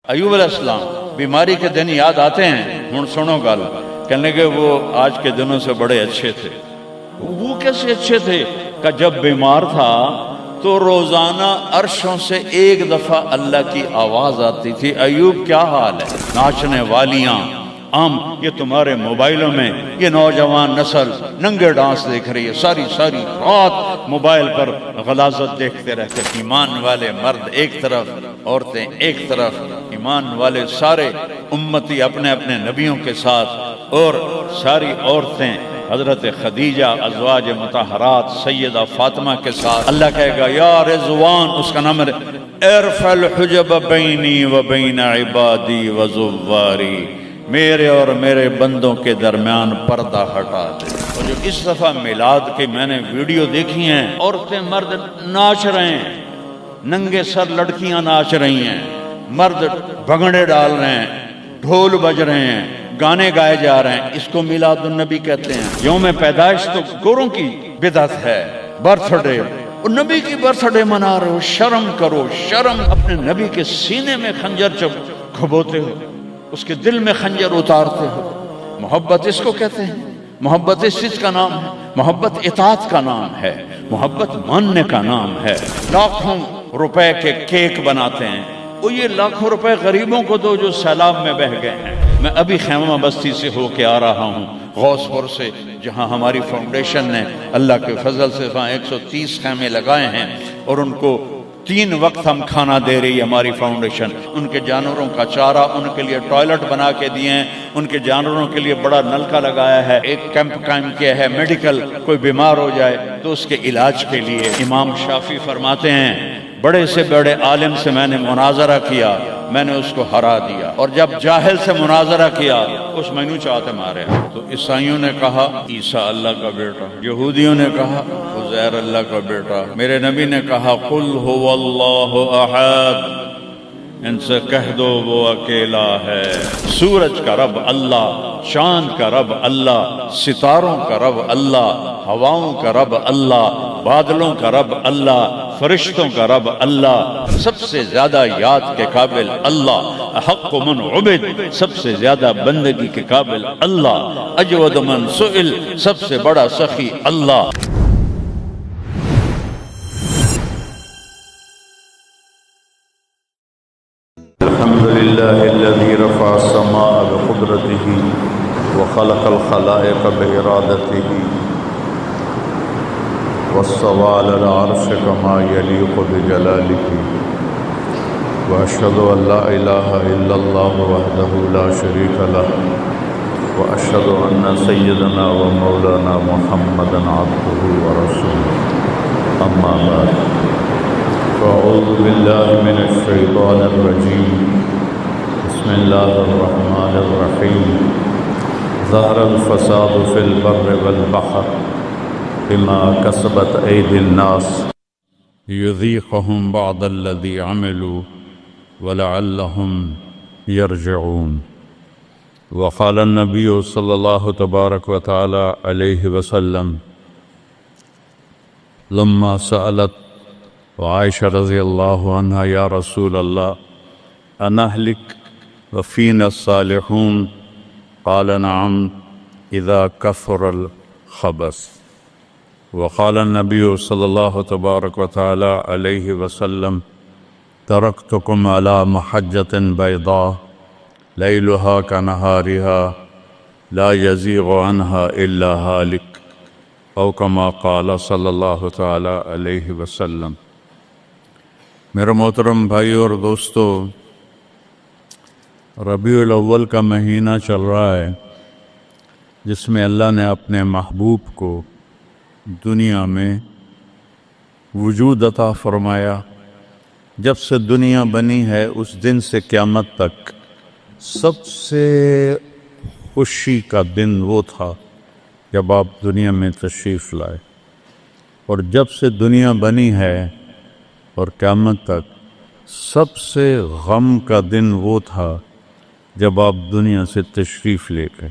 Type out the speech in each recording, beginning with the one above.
ایوب علیہ السلام بیماری کے دن یاد آتے ہیں، ہن سنو گل، کہنے کہ وہ آج کے دنوں سے بڑے اچھے تھے۔ وہ کیسے اچھے تھے؟ کہ جب بیمار تھا تو روزانہ عرشوں سے ایک دفعہ اللہ کی آواز آتی تھی، ایوب کیا حال ہے؟ ناچنے والیاں یہ تمہارے موبائلوں میں یہ نوجوان نسل ننگے ڈانس دیکھ رہی ہے، ساری رات موبائل پر غلاظت دیکھتے رہتے۔ ایمان والے مرد ایک طرف، عورتیں ایک طرف، ایمان والے سارے امتی اپنے اپنے نبیوں کے ساتھ، اور ساری عورتیں حضرت خدیجہ ازواج مطہرات سیدہ فاطمہ کے ساتھ۔ اللہ کہے گا یا رضوان، اس کا نام ہے ارفع الحجب بینی و بین عبادی و زواری، میرے اور میرے بندوں کے درمیان پردہ ہٹا دے۔ اور جو اس دفعہ میلاد کی میں نے ویڈیو دیکھی ہیں، عورتیں مرد ناچ رہے ہیں، ننگے سر لڑکیاں ناچ رہی ہیں، مرد بھنگڑے ڈال رہے ہیں، ڈھول بج رہے ہیں، گانے گائے جا رہے ہیں۔ اس کو میلاد النبی کہتے ہیں۔ یوم پیدائش تو گوروں کی بدعت ہے، برتھ ڈے، اور نبی کی برتھ ڈے منا رہے ہو، شرم کرو، شرم۔ اپنے نبی کے سینے میں خنجر جب کھبوتے ہو، اس کے دل میں خنجر اتارتے ہو، محبت اس کو کہتے ہیں۔ محبت اس چیز کا نام ہے، محبت اطاعت کا نام ہے، محبت ماننے کا نام ہے۔ لاکھوں روپے کے کیک بناتے ہیں، وہ یہ لاکھوں روپے غریبوں کو دو جو سیلاب میں بہہ گئے ہیں۔ میں ابھی خیمہ بستی سے ہو کے آ رہا ہوں، غوث پور سے، جہاں ہماری فاؤنڈیشن نے اللہ کے فضل سے 130 خیمے لگائے ہیں، اور ان کو 3 وقت ہم کھانا دے رہی ہے ہماری فاؤنڈیشن۔ ان کے جانوروں کا چارہ، ان کے لیے ٹوائلٹ بنا کے دیے ہیں، ان کے جانوروں کے لیے بڑا نلکا لگایا ہے، ایک کیمپ قائم کیا ہے میڈیکل، کوئی بیمار ہو جائے تو اس کے علاج کے لیے۔ امام شافعی فرماتے ہیں بڑے سے بڑے عالم سے میں نے مناظرہ کیا، میں نے اس کو ہرا دیا، اور جب جاہل سے مناظرہ کیا اس مینو چاہتے مارے۔ تو عیسائیوں نے کہا عیسیٰ اللہ کا بیٹا، یہودیوں نے کہا عزیر اللہ کا بیٹا، میرے نبی نے کہا قل هو اللہ احد، ان سے کہہ دو وہ اکیلا ہے۔ سورج کا رب اللہ، چاند کا رب اللہ، ستاروں کا رب اللہ، ہواؤں کا رب اللہ، بادلوں کا رب اللہ، فرشتوں کا رب اللہ، سب سے زیادہ یاد کے قابل اللہ، احق من عبد، سب سے زیادہ بندگی کے قابل اللہ، اجود من سئل، سب سے بڑا سخی اللہ۔ الحمد لله الذي رفع السماء بقدرته وخلق الخلائق بإرادته واستوى على العرش كما يليق بجلاله، وأشهد أن لا إله إلا الله وحده لا شريك له، وأشهد أن سيدنا ومولانا محمدا عبده ورسوله، أما بعد، فأعوذ بالله من الشيطان الرجيم، بسم الله الرحمن الرحيم، ظهر الفساد في البر والبحر بما كسبت أيدي الناس ليذيقهم بعض الذي عملوا ولعلهم يرجعون۔ وقال النبي صلى الله تبارك وتعالى عليه وسلم لما سألت وعائشة رضي الله عنها يا رسول الله أنهلك وفينا الصالحون؟ قال نعم إذا كثر الخبث۔ وقال النبي صلى الله تبارك وتعالى عليه وسلم تركتكم على محجة بيضاء ليلها كنهارها لا يزيغ عنها إلا هالك، أو كما قال صلى الله تعالى عليه وسلم۔ میرے محترم بھائیو اور دوستو، ربیع الاول کا مہینہ چل رہا ہے، جس میں اللہ نے اپنے محبوب کو دنیا میں وجود عطا فرمایا۔ جب سے دنیا بنی ہے اس دن سے قیامت تک سب سے خوشی کا دن وہ تھا جب آپ دنیا میں تشریف لائے، اور جب سے دنیا بنی ہے اور قیامت تک سب سے غم کا دن وہ تھا جب آپ دنیا سے تشریف لے گئے۔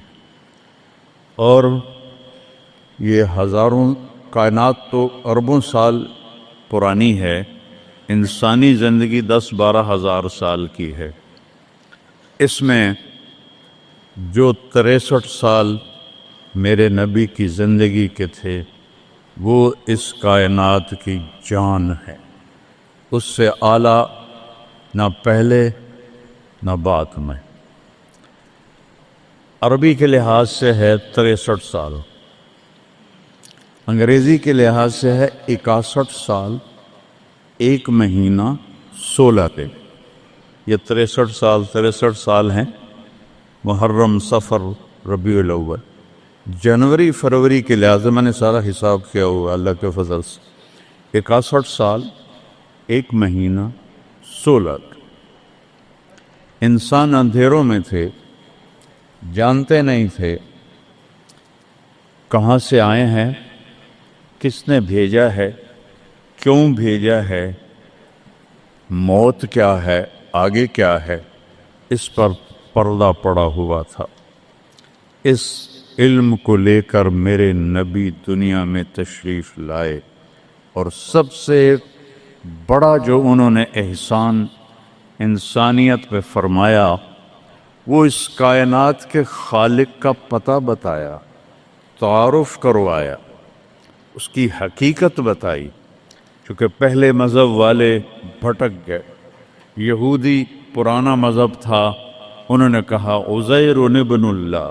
اور یہ ہزاروں کائنات تو اربوں سال پرانی ہے، انسانی زندگی 10-12 ہزار سال کی ہے۔ اس میں جو 63 سال میرے نبی کی زندگی کے تھے وہ اس کائنات کی جان ہے، اس سے اعلیٰ نہ پہلے نہ بعد میں۔ عربی کے لحاظ سے ہے 63 سال، انگریزی کے لحاظ سے ہے 61 سال 1 مہینہ 16 دن۔ یہ 63 سال ہیں، محرم، صفر، ربیع الاول، جنوری فروری کے لحاظ سے میں نے سارا حساب کیا ہوا اللہ کے فضل سے، 61 سال 1 مہینہ 16 دن۔ انسان اندھیروں میں تھے، جانتے نہیں تھے کہاں سے آئے ہیں، کس نے بھیجا ہے، کیوں بھیجا ہے، موت کیا ہے، آگے کیا ہے، اس پر پردہ پڑا ہوا تھا۔ اس علم کو لے کر میرے نبی دنیا میں تشریف لائے، اور سب سے بڑا جو انہوں نے احسان انسانیت پہ فرمایا وہ اس کائنات کے خالق کا پتہ بتایا، تعارف کروایا، اس کی حقیقت بتائی۔ چونکہ پہلے مذہب والے بھٹک گئے، یہودی پرانا مذہب تھا، انہوں نے کہا عزیر ابن اللہ،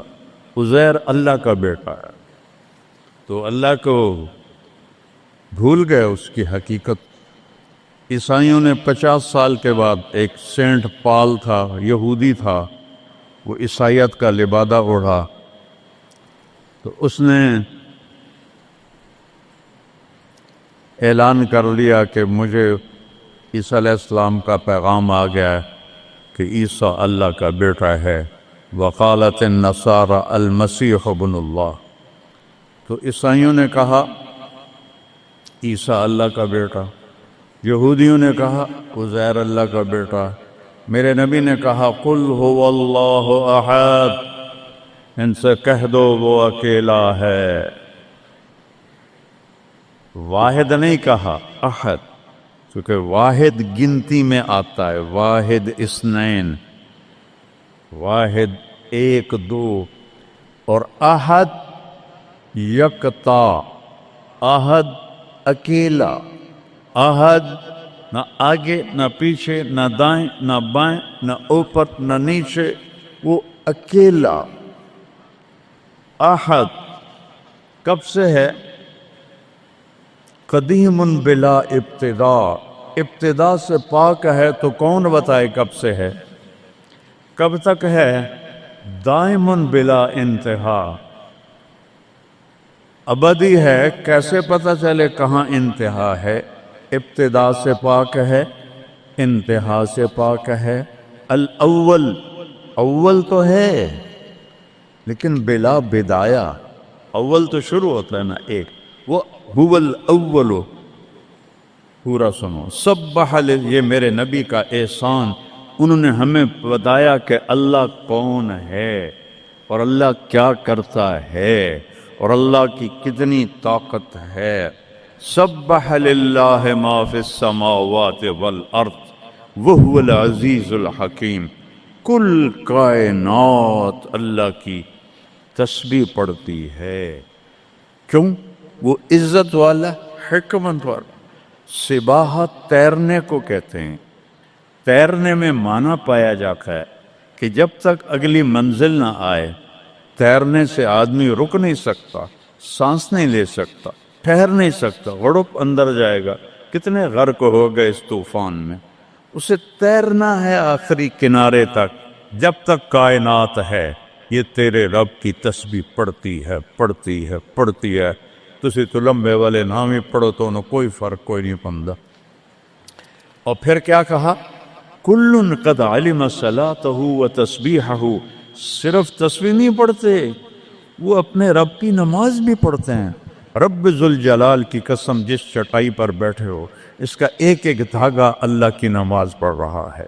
عزیر اللہ کا بیٹا ہے، تو اللہ کو بھول گئے اس کی حقیقت۔ عیسائیوں نے 50 سال کے بعد، ایک سینٹ پال تھا، یہودی تھا، وہ عیسائیت کا لبادہ اوڑھا، تو اس نے اعلان کر لیا کہ مجھے عیسیٰ علیہ السلام کا پیغام آ گیا ہے کہ عیسیٰ اللہ کا بیٹا ہے، وقالت النصارى المسیح ابن اللہ۔ تو عیسائیوں نے کہا عیسیٰ اللہ کا بیٹا، یہودیوں نے کہا عزیر اللہ کا بیٹا، میرے نبی نے کہا قل هو اللہ احد، ان سے کہہ دو وہ اکیلا ہے۔ واحد نہیں کہا، احد، کیونکہ واحد گنتی میں آتا ہے، واحد اثنین، واحد ایک دو، اور احد یکتا، احد اکیلا، احد نہ آگے نہ پیچھے، نہ دائیں نہ بائیں، نہ اوپر نہ نیچے، وہ اکیلا احد۔ کب سے ہے؟ قدیم بلا ابتدا، ابتدا سے پاک ہے، تو کون بتائے کب سے ہے، کب تک ہے؟ دائم بلا انتہا، ابدی ہے، کیسے پتہ چلے کہاں انتہا ہے؟ ابتدا سے پاک ہے، انتہا سے پاک ہے۔ الاول، اول تو ہے لیکن بلا بدایا، اول تو شروع ہوتا ہے نا ایک، وہ هو الاول۔ پورا سنو، سبح، یہ میرے نبی کا احسان، انہوں نے ہمیں بتایا کہ اللہ کون ہے اور اللہ کیا کرتا ہے اور اللہ کی کتنی طاقت ہے۔ سبح للہ ما فی السماوات والارض وہو العزیز الحکیم، کل کائنات اللہ کی تسبیح پڑھتی ہے۔ کیوں؟ وہ عزت والا، حکمت والا۔ سباحت تیرنے کو کہتے ہیں، تیرنے میں معنی پایا جاتا ہے کہ جب تک اگلی منزل نہ آئے تیرنے سے آدمی رک نہیں سکتا، سانس نہیں لے سکتا، ٹھہر نہیں سکتا، غڑپ اندر جائے گا۔ کتنے غرق ہو گئے اس طوفان میں، اسے تیرنا ہے آخری کنارے تک۔ جب تک کائنات ہے یہ تیرے رب کی تسبیح پڑھتی ہے، پڑھتی ہے، پڑھتی ہے۔ تسی تو لمبے والے نام ہی پڑھو تو انہوں کوئی فرق کوئی نہیں پندا۔ اور پھر کیا کہا؟ کل قد علم صلاتہ و تسبیحہ، صرف تسبیح نہیں پڑھتے، وہ اپنے رب کی نماز بھی پڑھتے ہیں۔ رب ذوالجلال کی قسم، جس چٹائی پر بیٹھے ہو اس کا ایک ایک دھاگا اللہ کی نماز پڑھ رہا ہے،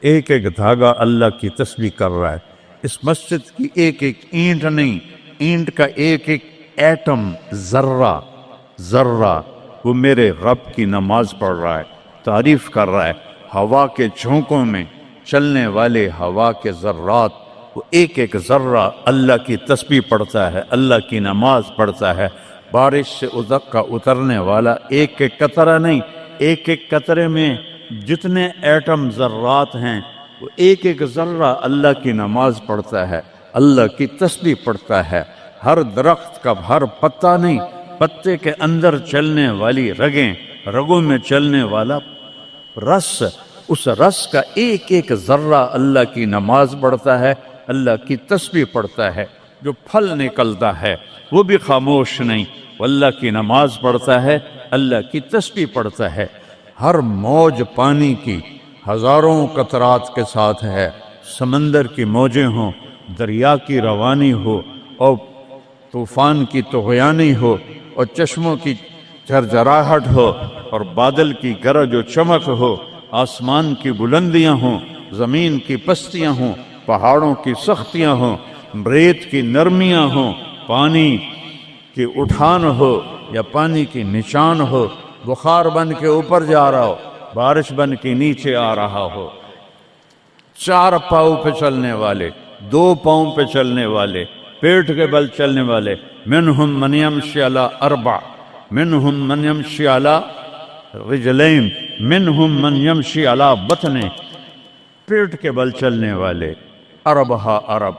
ایک ایک دھاگا اللہ کی تسبیح کر رہا ہے۔ اس مسجد کی ایک ایک اینٹ نہیں، اینٹ کا ایک ایک ایٹم، ذرہ ذرہ، وہ میرے رب کی نماز پڑھ رہا ہے، تعریف کر رہا ہے۔ ہوا کے جھونکوں میں چلنے والے ہوا کے ذرات، وہ ایک ایک ذرہ اللہ کی تسبیح پڑھتا ہے، اللہ کی نماز پڑھتا ہے۔ بارش سے ادک کا اترنے والا ایک ایک قطرہ نہیں، ایک ایک قطرے میں جتنے ایٹم ذرات ہیں وہ ایک ایک ذرہ اللہ کی نماز پڑھتا ہے، اللہ کی تسبیح پڑھتا ہے۔ ہر درخت کا ہر پتا نہیں، پتے کے اندر چلنے والی رگیں، رگوں میں چلنے والا رس، اس رس کا ایک ایک ذرہ اللہ کی نماز پڑھتا ہے، اللہ کی تسبیح پڑھتا ہے۔ جو پھل نکلتا ہے وہ بھی خاموش نہیں، وہ اللہ کی نماز پڑھتا ہے، اللہ کی تسبیح پڑھتا ہے۔ ہر موج پانی کی ہزاروں قطرات کے ساتھ ہے، سمندر کی موجیں ہوں، دریا کی روانی ہو، اور طوفان کی طغیانی ہو، اور چشموں کی جھرجھراہٹ ہو، اور بادل کی گرج و چمک ہو، آسمان کی بلندیاں ہوں، زمین کی پستیاں ہوں، پہاڑوں کی سختیاں ہوں، ریت کی نرمیاں ہوں، پانی کی اٹھان ہو یا پانی کی نشان ہو، بخار بن کے اوپر جا رہا ہو، بارش بن کے نیچے آ رہا ہو، چار پاؤں پہ چلنے والے، دو پاؤں پہ چلنے والے، پیٹ کے بل چلنے والے، منہم من یمشی علی اربع، منہم من یمشی علی رجلین، منہم من یمشی علی بطن، پیٹ کے بل چلنے والے، عرب ہا عرب،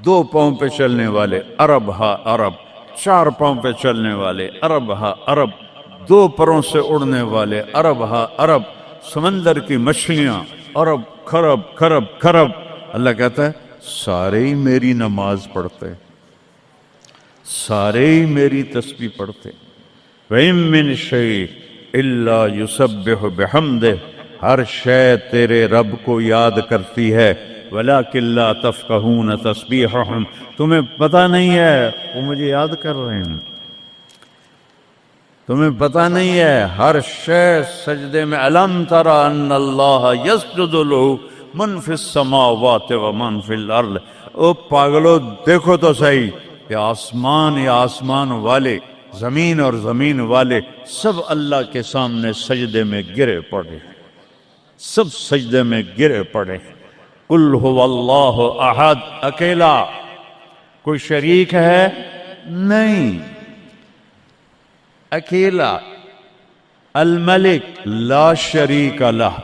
دو پاؤں پہ چلنے والے، عرب ہا عرب، چار پاؤں پہ چلنے والے، عرب ہا عرب، دو پروں سے اڑنے والے، عرب ہا عرب، سمندر کی مچھلیاں، عرب کھرب کھرب کھرب۔ اللہ کہتا ہے سارے ہی میری نماز پڑھتے، سارے ہی میری تسبیح پڑھتے۔ وَإِن مِّن شَيْءٍ إِلَّا يُسَبِّحُ بِحَمْدِهِ، ہر شے تیرے رب کو یاد کرتی ہے، وَلَٰكِن لَّا تَفْقَهُونَ تَسْبِيحَهُمْ، تمہیں پتہ نہیں ہے وہ مجھے یاد کر رہے ہیں، تمہیں پتہ نہیں ہے۔ ہر شے سجدے میں، أَلَمْ تَرَ أَنَّ اللَّهَ يَسْجُدُ لَهُ مَن فِي السَّمَاوَاتِ وَمَن فِي الْأَرْضِ، او پاگلو دیکھو تو صحیح کہ آسمان یا آسمان والے، زمین اور زمین والے سب اللہ کے سامنے سجدے میں گرے پڑے، سب سجدے میں گرے پڑے۔ قل هو اللہ احد، اکیلا، کوئی شریک ہے نہیں، اکیلا، الملک لا شریک لہ،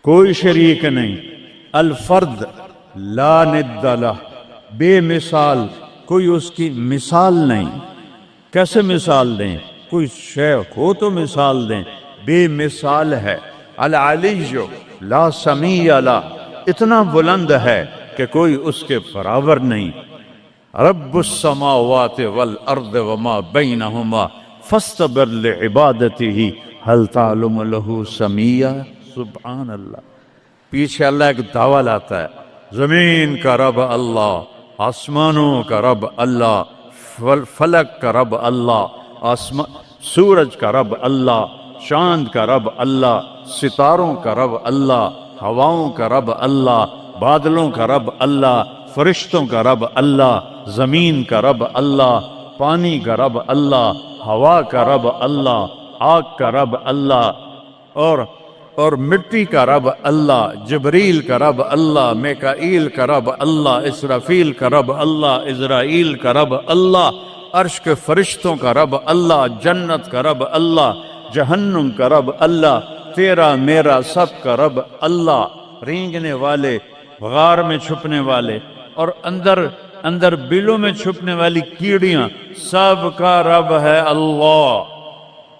کوئی شریک نہیں، الفرد لا ند لہ، بے مثال، کوئی اس کی مثال نہیں۔ کیسے مثال دیں؟ کوئی شے ہو تو مثال دیں، بے مثال ہے۔ العلی لا سمیع لہ، اتنا بلند ہے کہ کوئی اس کے برابر نہیں۔ رب السماوات والارض وما بینہما فاستبر لعبادتہ هل تعلم له سمیع، سبحان اللہ۔ پیچھے اللہ ایک دعویٰ لاتا ہے، زمین کا رب اللہ، آسمانوں کا رب اللہ، فلک کا رب اللہ، سورج کا رب اللہ، چاند کا رب اللہ، ستاروں کا رب اللہ، ہواؤں کا رب اللہ، بادلوں کا رب اللہ، فرشتوں کا رب اللہ، زمین کا رب اللہ، پانی کا رب اللہ، ہوا کا رب اللہ، آگ کا رب اللہ، اور مٹی کا رب اللہ، جبریل کا رب اللہ، میکائیل کا رب اللہ، اسرافیل کا رب اللہ، عزرائیل کا رب اللہ، عرش کے فرشتوں کا رب اللہ، جنت کا رب اللہ، جہنم کا رب اللہ، تیرا میرا سب کا رب اللہ، رینگنے والے، غار میں چھپنے والے، اور اندر بلوں میں چھپنے والی کیڑیاں، سب کا رب ہے اللہ۔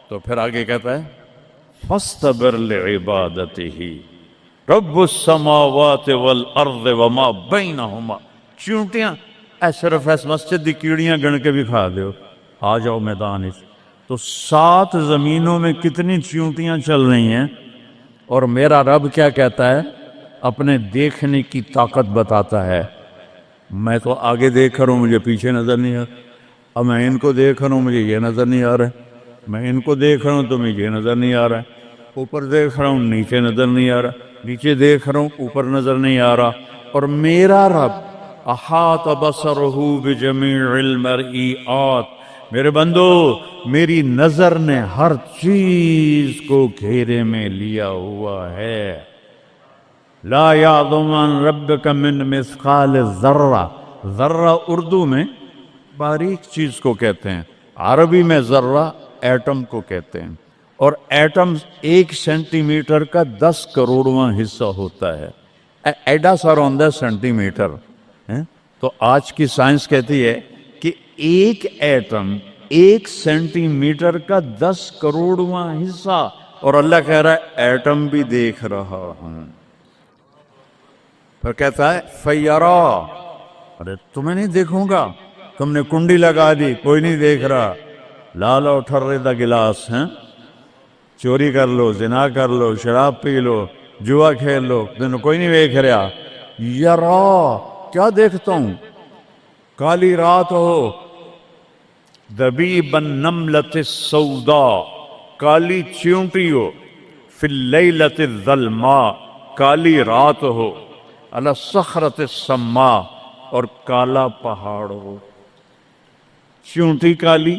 تو پھر آگے کہتا ہے فاستبر لعبادتہ رب السماوات والارض وما بینہما، چونٹیاں صرف اس مسجد دی کیڑیاں گن کے بھی کھا دیو، آ جاؤ میدان اس۔ تو 7 زمینوں میں کتنی چونٹیاں چل رہی ہیں، اور میرا رب کیا کہتا ہے؟ اپنے دیکھنے کی طاقت بتاتا ہے۔ میں تو آگے دیکھ رہا ہوں، مجھے پیچھے نظر نہیں آ رہا، اب میں ان کو دیکھ رہا ہوں، مجھے یہ نظر نہیں آ رہا ہے، میں ان کو دیکھ رہا ہوں تو مجھے یہ نظر نہیں آ رہا ہے، اوپر دیکھ رہا ہوں نیچے نظر نہیں آ رہا، نیچے دیکھ رہا ہوں اوپر نظر نہیں آ رہا۔ اور میرا رب احاط بصرہ بجمیع المرئیات، میرے بندو میری نظر نے ہر چیز کو گھیرے میں لیا ہوا ہے، لا یعظم عن ربک من مثقال ذرہ، ذرہ اردو میں باریک چیز کو کہتے ہیں، عربی میں ذرہ ایٹم کو کہتے ہیں، اور ایٹم 1 سینٹی میٹر کا 10 کروڑواں حصہ ہوتا ہے، ایڈا سارا ہوتا ہے سینٹی میٹر، تو آج کی سائنس کہتی ہے کہ ایک ایٹم 1 سینٹی میٹر کا 10 کروڑواں حصہ، اور اللہ کہہ رہا ہے ایٹم بھی دیکھ رہا ہوں۔ پھر کہتا ہے فیرا، ارے تمہیں نہیں دیکھوں گا، تم نے کنڈی لگا دی کوئی نہیں دیکھ رہا، لالا ٹھرے دا گلاس ہیں، چوری کر لو، زنا کر لو، شراب پی لو، جوا کھیل لو، تمہیں کوئی نہیں دیکھ رہا۔ یرا، کیا دیکھتا ہوں؟ کالی رات ہو، دبیب النملۃ السوداء، کالی چیونٹی ہو، فی اللیلۃ الظلماء، کالی رات ہو، علی الصخرۃ السماء، اور کالا پہاڑ ہو۔ چیونٹی کالی،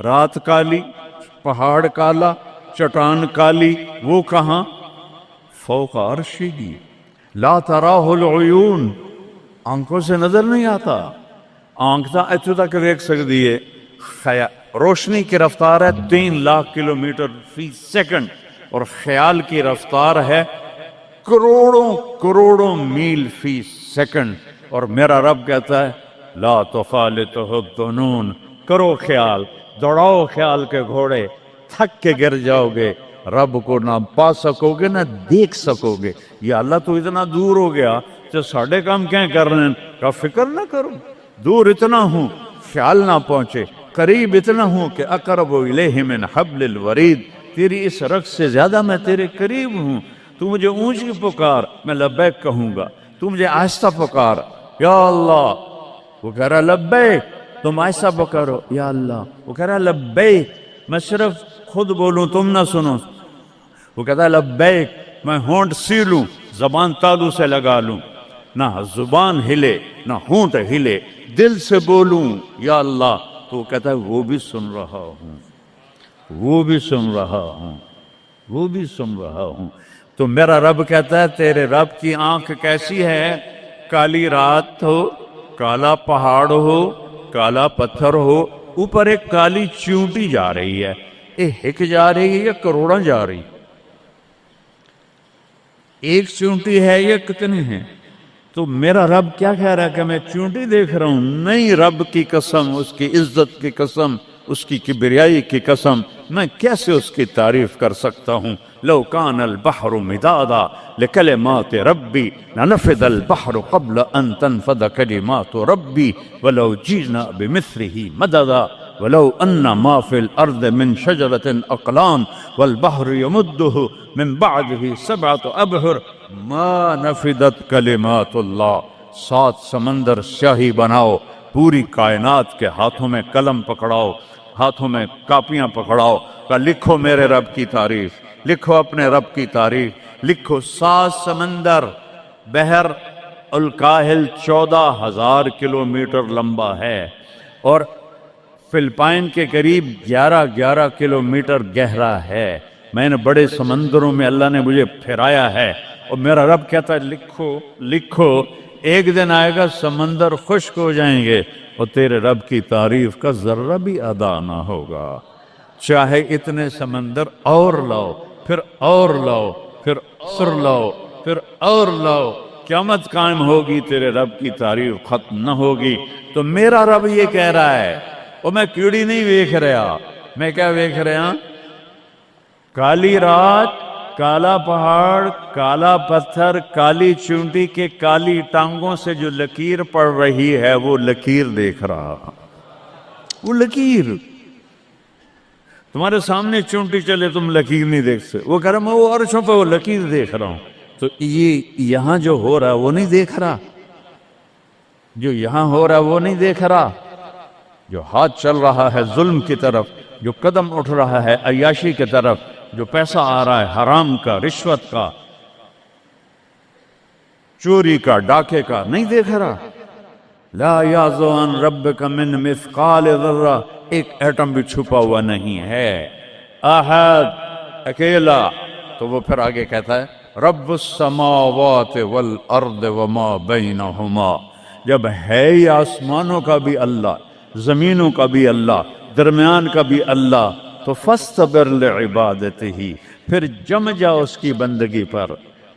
رات کالی، پہاڑ کالا، چٹان کالی، وہ کہاں؟ فوق عرشہ لا تراہ العیون، آنکھوں سے نظر نہیں آتا، آنکھ تو اتنے تک دیکھ سکتی ہے، روشنی کی رفتار ہے 3 لاکھ کلومیٹر فی سیکنڈ، اور خیال کی رفتار ہے کروڑوں کروڑوں میل فی سیکنڈ، اور میرا رب کہتا ہے لا تخالطہ الظنون، کرو خیال، دوڑاؤ خیال کے گھوڑے، تھک کے گر جاؤ گے، رب کو نہ پا سکو گے نہ دیکھ سکو گے۔ یا اللہ تو اتنا دور ہو گیا تو ساڑھے کام کیا کر رہے ہیں؟ کا فکر نہ کرو، دور اتنا ہوں خیال نہ پہنچے، قریب اتنا ہوں کہ اقرب الیہ من حبل الورید، تیری اس رگ سے زیادہ میں تیرے قریب ہوں۔ تو مجھے اونچی پکار، میں لبیک کہوں گا، تو مجھے آہستہ پکار، یا اللہ، وہ کہہ رہا لبیک، تم آہستہ پکارو یا اللہ، وہ کہہ رہا لبیک، میں صرف خود بولوں تم نہ سنو، وہ کہتا ہے لبیک، میں ہونٹ سیلوں، زبان تالو سے لگا لوں، نہ زبان ہلے نہ ہونٹ ہلے، دل سے بولوں یا اللہ، تو وہ کہتا ہے وہ بھی سن رہا ہوں، وہ بھی سن رہا ہوں، وہ بھی سن رہا ہوں۔ تو میرا رب کہتا ہے تیرے رب کی آنکھ کیسی ہے؟ کالی رات ہو، کالا پہاڑ ہو، کالا پتھر ہو، اوپر ایک کالی چیونٹی جا رہی ہے، ایک جا رہی ہے یا کروڑاں جا رہی؟ ایک چیونٹی ہے یا کتنی ہیں؟ تو میرا رب کیا کہہ رہا ہے کہ میں چیونٹی دیکھ رہا ہوں؟ نہیں، رب کی قسم، اس کی عزت کی قسم، اس کی کبریائی کی قسم، میں کیسے اس کی تعریف کر سکتا ہوں؟ لو کان البحر مدادا لکلمات ربی لنفد البحر قبل ان تنفد کلمات ربی ولو جئنا بمثله مددا ولو ان ما في الارض من شجرة اقلام والبحر يمده من بعده 7 ابحر ما نفدت کلمات اللہ۔ 7 سمندر سیاہی بناؤ، پوری کائنات کے ہاتھوں میں قلم پکڑاؤ، ہاتھوں میں کاپیاں پکڑاؤ، کہ لکھو میرے رب کی تعریف، لکھو اپنے رب کی تعریف، لکھو۔ 7 سمندر، بحر الکاہل 14,000 کلومیٹر لمبا ہے، اور فلپائن کے قریب 11 کلومیٹر گہرا ہے۔ میں نے بڑے سمندروں میں اللہ نے مجھے پھرایا ہے، اور میرا رب کہتا ہے لکھو لکھو، ایک دن آئے گا سمندر خشک ہو جائیں گے اور تیرے رب کی تعریف کا ذرہ بھی ادا نہ ہوگا، چاہے اتنے سمندر اور لاؤ، پھر اور لاؤ، پھر اور لاؤ، پھر اور لاؤ، قیامت قائم ہوگی، تیرے رب کی تعریف ختم نہ ہوگی۔ تو میرا رب یہ کہہ رہا ہے، اور میں کیڑی نہیں دیکھ رہا، میں کیا دیکھ رہا؟ کالی رات، کالا پہاڑ، کالا پتھر، کالی چونٹی کے کالی ٹانگوں سے جو لکیر پڑ رہی ہے وہ لکیر دیکھ رہا، وہ لکیر۔ تمہارے سامنے چونٹی چلے تم لکیر نہیں دیکھ سکتے، وہ کہہ رہا میں وہ عرشوں پہ وہ لکیر دیکھ رہا ہوں۔ تو یہ یہاں جو ہو رہا ہے وہ نہیں دیکھ رہا، جو یہاں ہو رہا ہے وہ نہیں دیکھ رہا، جو ہاتھ چل رہا ہے ظلم کی طرف، جو قدم اٹھ رہا ہے عیاشی کی طرف، جو پیسہ آ رہا ہے حرام کا، رشوت کا، چوری کا، ڈاکے کا، نہیں دیکھ رہا۔ لا یعزو عن ربک من مثقال ذرہ، ایک ایٹم بھی چھپا ہوا نہیں ہے۔ احد، اکیلا۔ تو وہ پھر آگے کہتا ہے رب السماوات والارض وما بینہما، جب ہے ہی آسمانوں کا بھی اللہ، زمینوں کا بھی اللہ، درمیان کا بھی اللہ، تو فاصطبر لعبادتہ، پھر جم جا اس کی بندگی پر،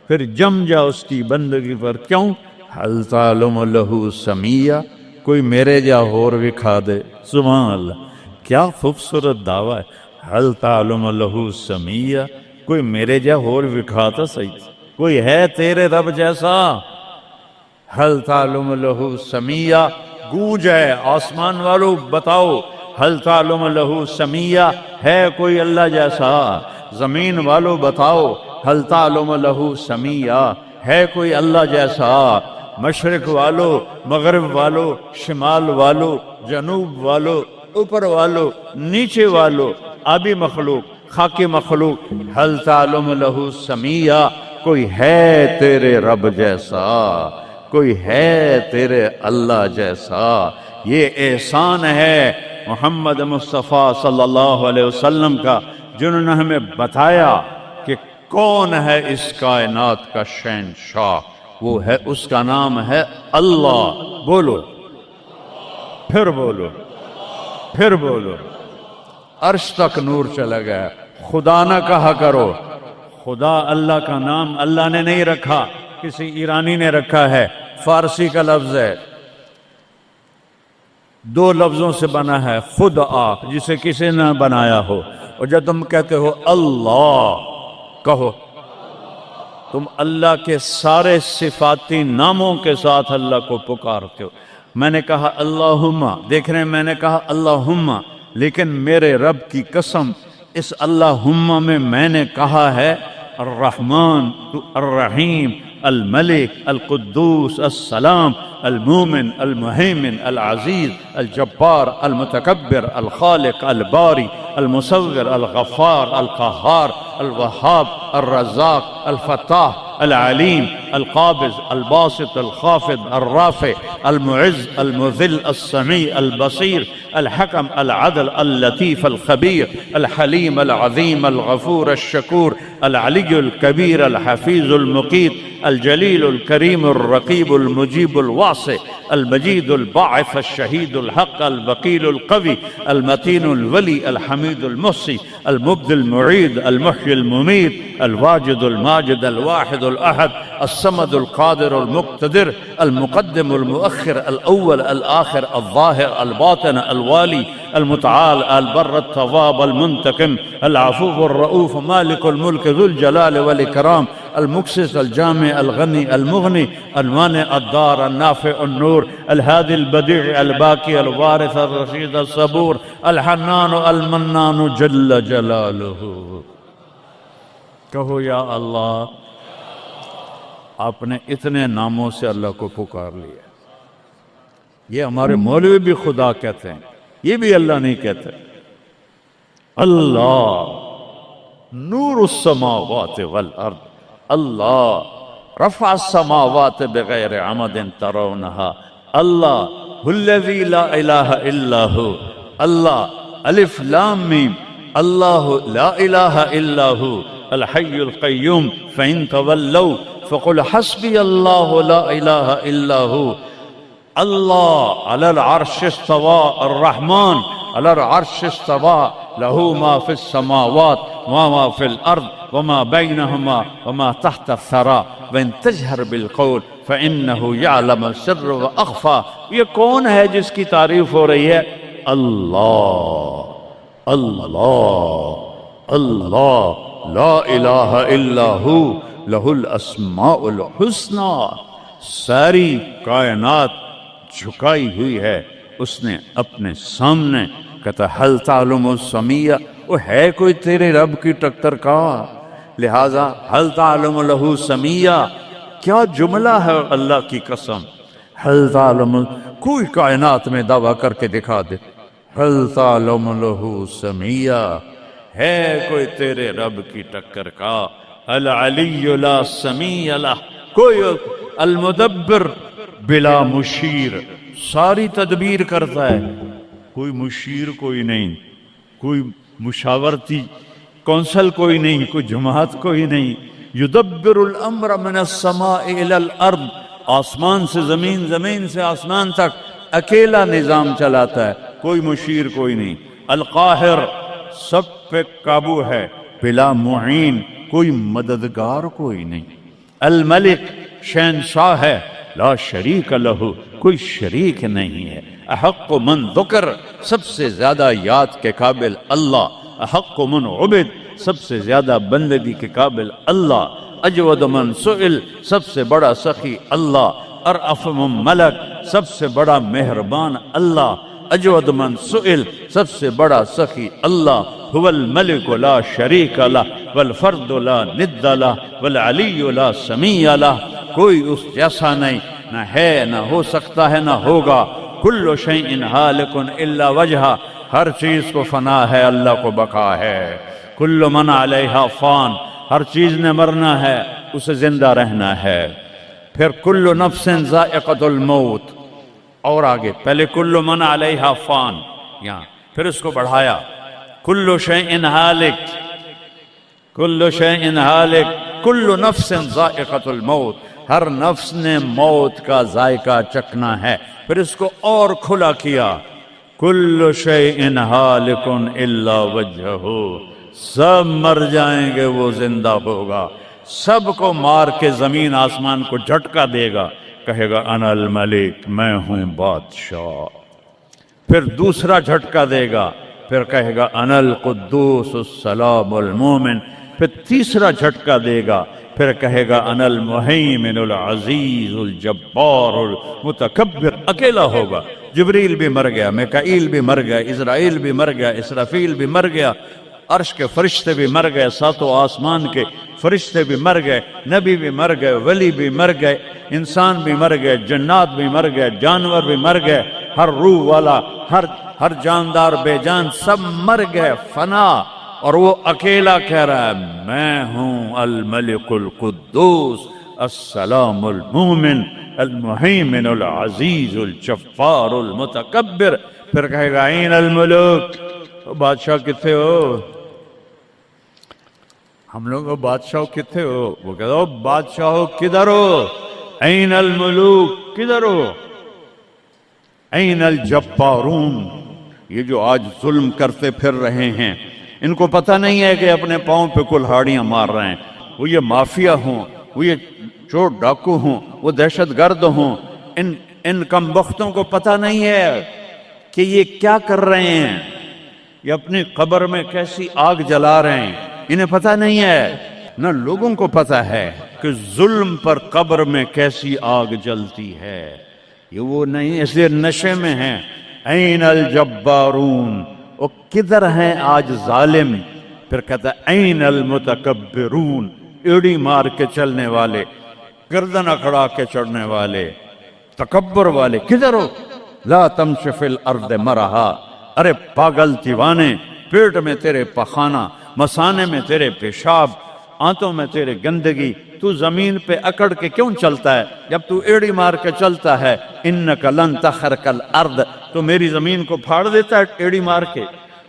پھر جم جا اس کی بندگی پر۔ کیوں؟ حل تعلم لہ سمیہ، کوئی میرے جا ہور وکھا دے۔ سبحان اللہ، کیا خوبصورت دعویٰ ہے، حل تعلم لہ سمیہ، کوئی میرے جا ہور وکھا تا صحیح، کوئی ہے تیرے رب جیسا؟ حل تعلم لہ سمیہ، گونج ہے آسمان والو بتاؤ، حل تعلم لہ سمیہ، ہے کوئی اللہ جیسا؟ زمین والو بتاؤ، حل تعلم لہ سمیہ، ہے کوئی اللہ جیسا؟ مشرق والو، مغرب والو، شمال والو، جنوب والو، اوپر والو، نیچے والو، آبی مخلوق، خاکی مخلوق، حل تعلم لہ سمیہ، کوئی ہے تیرے رب جیسا، کوئی ہے تیرے اللہ جیسا؟ یہ احسان ہے محمد مصطفیٰ صلی اللہ علیہ وسلم کا، جنہوں نے ہمیں بتایا کہ کون ہے اس کائنات کا شہنشاہ، وہ ہے، اس کا نام ہے اللہ۔ بولو، پھر بولو، پھر بولو۔ عرش تک نور چلا گیا۔ خدا نہ کہا کرو، خدا اللہ کا نام اللہ نے نہیں رکھا، کسی ایرانی نے رکھا ہے، فارسی کا لفظ ہے، دو لفظوں سے بنا ہے، خود آ، جسے کسی نے بنایا ہو، اور جب تم کہتے ہو اللہ، کہو تم اللہ کے سارے صفاتی ناموں کے ساتھ اللہ کو پکارتے ہو۔ میں نے کہا اللہم، دیکھ رہے ہیں، میں نے کہا اللہم، لیکن میرے رب کی قسم، اس اللہم میں نے کہا ہے الرحمن، الرحیم، الملک، القدوس، السلام، المومن، المہیمن، العزیز، الجبار، المتکبر، الخالق، الباری، المصور، الغفار، القہار، الوہاب، الرزاق، الفتاح، العلیم، القابض، الباسط، الخافض، الرافع، المعز، المذل، السمیع، البصیر، الحکم، العدل، اللطیف، الخبیر، الحلیم، العظیم، الغفور، الشکور، العلی الکبیر، الحفیظ، المقیت، الجلیل، الکریم، الرقیب، المجیب، الواسع، المجید، الباعث، الشہید، الحق، الوکیل، القوی، المتین، الولی، الحمید، المحصی، المبدی، المعید، المحیی، الممیت، الواجد، الماجد، الواحد، الأحد، الصمد، القادر، المقتدر، المقدم، المؤخر، الأول، الآخر، الظاهر، الباطن، الوالي، المتعال، البر، التواب، المنتقم، العفو، الرؤوف، مالك الملك، ذو الجلال والإكرام، المقسط، الجامع، الغني، المغني، المانع، الضار، النافع، النور، الهادي، البديع، الباقي، الوارث، الرشيد، الصبور، الحنان، المنان، جل جلاله۔ کہو یا اللہ، آپ نے اتنے ناموں سے اللہ کو پکار لیا۔ یہ ہمارے مولوی بھی خدا کہتے ہیں، یہ بھی اللہ نہیں کہتے۔ اللہ نور السماوات والارض، اللہ رفع السماوات بغیر عمد ترونها، اللہ الذی لا الہ الا ہو، اللہ الف لام میم، اللہ لا الہ الا ہو، الحی القیوم، فإن تولوا فقل حسبی اللہ لا الہ الا ہو، اللہ علی العرش استوى، الرحمن علی العرش استوى، له ما في السماوات وما في الأرض وما بينهما وما تحت الثرى وإن تجهر بالقول فإنه يعلم السر وأخفى۔ یہ کون ہے جس کی تعریف ہو رہی ہے؟ اللہ، اللہ، اللہ، لا الہ الا ہو، لہ الاسماء الحسنی۔ ساری کائنات جھکائی ہوئی ہے اس نے اپنے سامنے۔ کہتا حل تعلم السمیہ، وہ ہے کوئی تیرے رب کی ٹکر کا؟ لہذا حل تعلم لہ سمیہ، کیا جملہ ہے اللہ کی قسم۔ حل تعلم، کوئی کائنات میں دعویٰ کر کے دکھا دے، حل تعلم لہ سمیہ، ہے کوئی تیرے رب کی ٹکر کا؟ العلی لا سمیع لہ، کوئی المدبر بلا مشیر، ساری تدبیر کرتا ہے، کوئی مشیر کوئی نہیں، کوئی مشاورتی کونسل کوئی نہیں، کوئی جماعت کوئی نہیں، یدبر الامر من السماء الى الارض، آسمان سے زمین، زمین سے آسمان تک اکیلا نظام چلاتا ہے، کوئی مشیر کوئی نہیں۔ القاہر، سب پہ قابو ہے، بلا معین، کوئی مددگار کوئی نہیں۔ الملک، شہنشاہ ہے، لا شریک لہ، کوئی شریک نہیں ہے۔ احق من ذکر، سب سے زیادہ یاد کے قابل اللہ۔ احق من عبد، سب سے زیادہ بندگی کے قابل اللہ۔ اجود من سئل، سب سے بڑا سخی اللہ۔ ارأف من ملک، سب سے بڑا مہربان اللہ۔ اجود من سئل، سب سے بڑا سخی اللہ۔ هو الملک لا شریک لہ والفرد لا ند لہ والعلی لا سمیع لہ، کوئی اس جیسا نہیں، نہ ہے، نہ ہو سکتا ہے، نہ ہوگا۔ کل شیء ہالک الا وجہہ، ہر چیز کو فنا ہے، اللہ کو بقا ہے۔ کل من علیہا فان، ہر چیز نے مرنا ہے، اسے زندہ رہنا ہے۔ پھر کل نفس ذائقۃ الموت، اور آگے پہلے کل من علیہا فان، یہاں پھر اس کو بڑھایا، کل شیء ہالک، کل شیء ہالک، کل نفس ذائقۃ الموت، ہر نفس نے موت کا ذائقہ چکھنا ہے۔ پھر اس کو اور کھلا کیا، کل شیء ہالک الا وجہہ، سب مر جائیں گے، وہ زندہ ہوگا، سب کو مار کے زمین آسمان کو جھٹکا دے گا، کہے گا انا الملک، میں ہوں بادشاہ۔ پھر دوسرا جھٹکا دے گا، پھر کہے گا انا القدوس السلام المومن۔ پھر تیسرا جھٹکا دے گا، پھر کہے گا انا المہیمن العزیز الجبار المتکبر۔ اکیلا ہوگا، جبریل بھی مر گیا، میکائیل بھی مر گیا، اسرائیل بھی مر گیا، اسرافیل بھی مر گیا، عرش کے فرشتے بھی مر گئے، ساتوں آسمان کے فرشتے بھی مر گئے، نبی بھی مر گئے، ولی بھی مر گئے، انسان بھی مر گئے، جنات بھی مر گئے، جانور بھی مر گئے، ہر روح والا، ہر جاندار بے جان سب مر گئے، فنا۔ اور وہ اکیلا کہہ رہا ہے میں ہوں الملک القدوس السلام المومن المہیمن العزیز الجبار المتکبر۔ پھر کہے گا این الملوک، بادشاہ کتنے ہو؟ ہم لوگ بادشاہ کتنے ہو؟ وہ کہتا ہو بادشاہ ہو کدھر ہو؟ این الملوک، کدھر ہو؟ این الجبارون، یہ جو آج ظلم کرتے پھر رہے ہیں، ان کو پتہ نہیں ہے کہ اپنے پاؤں پہ کلہاڑیاں مار رہے ہیں۔ وہ یہ مافیا ہوں، وہ یہ چور ڈاکو ہوں، وہ دہشت گرد ہوں، ان کم بختوں کو پتہ نہیں ہے کہ یہ کیا کر رہے ہیں، یہ اپنی قبر میں کیسی آگ جلا رہے ہیں، انہیں پتہ نہیں ہے۔ نہ لوگوں کو پتہ ہے کہ ظلم پر قبر میں کیسی آگ جلتی ہے، یہ وہ نہیں، اس لیے نشے میں ہیں۔ این الجبارون، وہ کدھر ہیں آج ظالم؟ پھر کہتا ہے این المتکبرون، ایڑی مار کے چلنے والے، گردن اکڑا کے چڑھنے والے، تکبر والے، کدھر ہو؟ لا تمشی فی الارض مرحا، ارے پاگل دیوانے، پیٹ میں تیرے پخانہ، مثانے میں تیرے پیشاب، آنتوں میں تیرے گندگی، تو زمین پہ اکڑ کے کیوں چلتا ہے جب تو ایڑی مار کے چلتا ہے؟ انک لن تخرق الارض، تو میری زمین کو پھاڑ دیتا ہے ایڑی مار کے،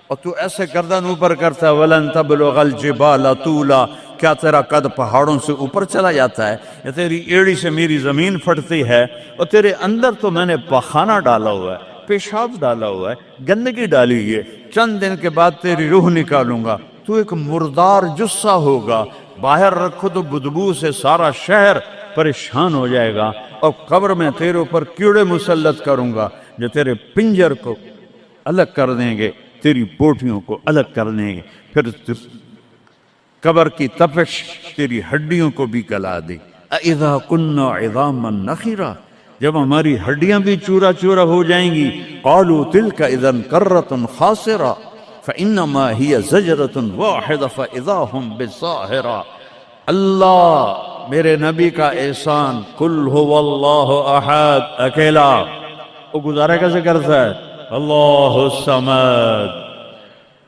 اور تو ایسے گردن اوپر کرتا ہے۔ ولن تبلغ الجبال طولا، کیا تیرا قد پہاڑوں سے اوپر چلا جاتا ہے؟ یا تیری ایڑی سے میری زمین پھٹتی ہے، اور تیرے اندر تو میں نے پخانہ ڈالا ہوا ہے، پیشاب ڈالا ہوا ہے، گندگی ڈالی ہوئی ہے، چند دن کے بعد تیری روح نکالوں گا، تو ایک مردار جثہ ہوگا، باہر رکھو تو بدبو سے سارا شہر پریشان ہو جائے گا، اور قبر میں تیرے اوپر کیڑے مسلط کروں گا جو تیرے پنجر کو الگ کر دیں گے، تیری بوٹیوں کو الگ کر دیں گے، پھر قبر کی تپش تیری ہڈیوں کو بھی گلا دے۔ اذا كنا عظاما نخرا، جب ہماری ہڈیاں بھی چورا چورا ہو جائیں گی، قالوا تلك اذا كرة خاسرة فانما هي زجرة واحدة فاذا هم بالساهرة۔ اللہ میرے نبی کا احسان، قل هو اللہ احد، اکیلا، وہ گزارا کیسے کرتا ہے؟ اللہ الصمد،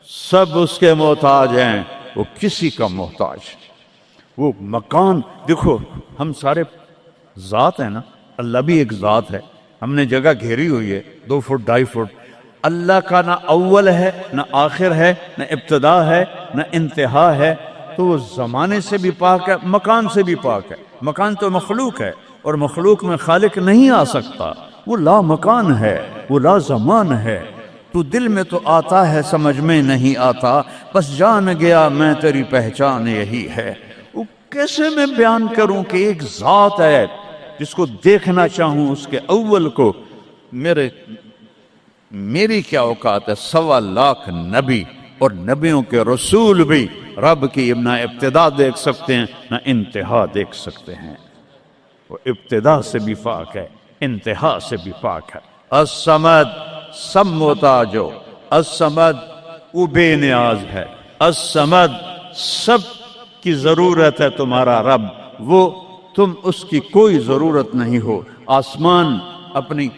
سب اس کے محتاج ہیں، وہ کسی کا محتاج۔ وہ مکان دیکھو، ہم سارے ذات ہیں نا، اللہ بھی ایک ذات ہے، ہم نے جگہ گھیری ہوئی ہے 2 فٹ 2.5 فٹ۔ اللہ کا نہ اول ہے، نہ آخر ہے، نہ ابتدا ہے، نہ انتہا ہے، تو تو وہ زمانے سے بھی پاک ہے، مکان سے بھی پاک ہے۔ مکان تو مخلوق ہے، اور مخلوق میں خالق نہیں آ سکتا، وہ لا مکان ہے، وہ لا زمان ہے۔ تو دل میں تو آتا ہے، سمجھ میں نہیں آتا، بس جان گیا میں تیری پہچان یہی ہے۔ وہ کیسے میں بیان کروں کہ ایک ذات ہے جس کو دیکھنا چاہوں اس کے اول کو، میری کیا اوقات ہے؟ 1.25 لاکھ نبی اور نبیوں کے رسول بھی رب کی نہ ابتدا دیکھ سکتے ہیں نہ انتہا دیکھ سکتے ہیں۔ وہ ابتدا سے بھی پاک ہے، انتہا سے بھی پاک ہے۔ الصمد، سب محتاج ہو، الصمد وہ بے نیاز ہے، الصمد سب کی ضرورت ہے تمہارا رب، وہ تم اس کی کوئی ضرورت نہیں ہو۔ آسمان اپنی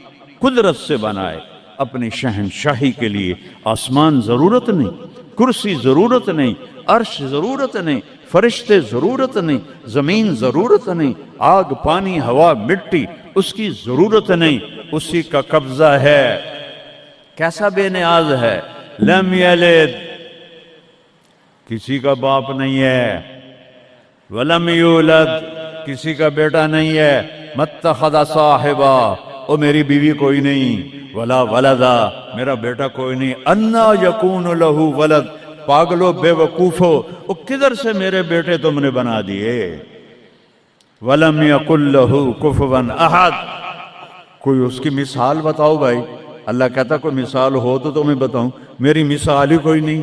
قدرت سے بنائے، اپنی شہنشاہی کے لیے آسمان ضرورت نہیں، کرسی ضرورت نہیں، عرش ضرورت نہیں، فرشتے ضرورت نہیں، زمین ضرورت نہیں، آگ پانی ہوا مٹی اس کی ضرورت نہیں، اسی کا قبضہ ہے۔ کیسا بے نیاز ہے؟ لم یلد، کسی کا باپ نہیں ہے، ولم یولد، کسی کا بیٹا نہیں ہے، متخذ صاحبہ، او میری بیوی کوئی نہیں، ولا ولدا، میرا بیٹا کوئی نہیں، انا یکون لہ ولد، پاگلو بے وقوفو، او کدھر سے میرے بیٹے تم نے بنا دیے؟ ولم یکن لہ کفوا احد، کوئی اس کی مثال بتاؤ بھائی۔ اللہ کہتا کوئی مثال ہو تو تمہیں بتاؤں، میری مثال ہی کوئی نہیں،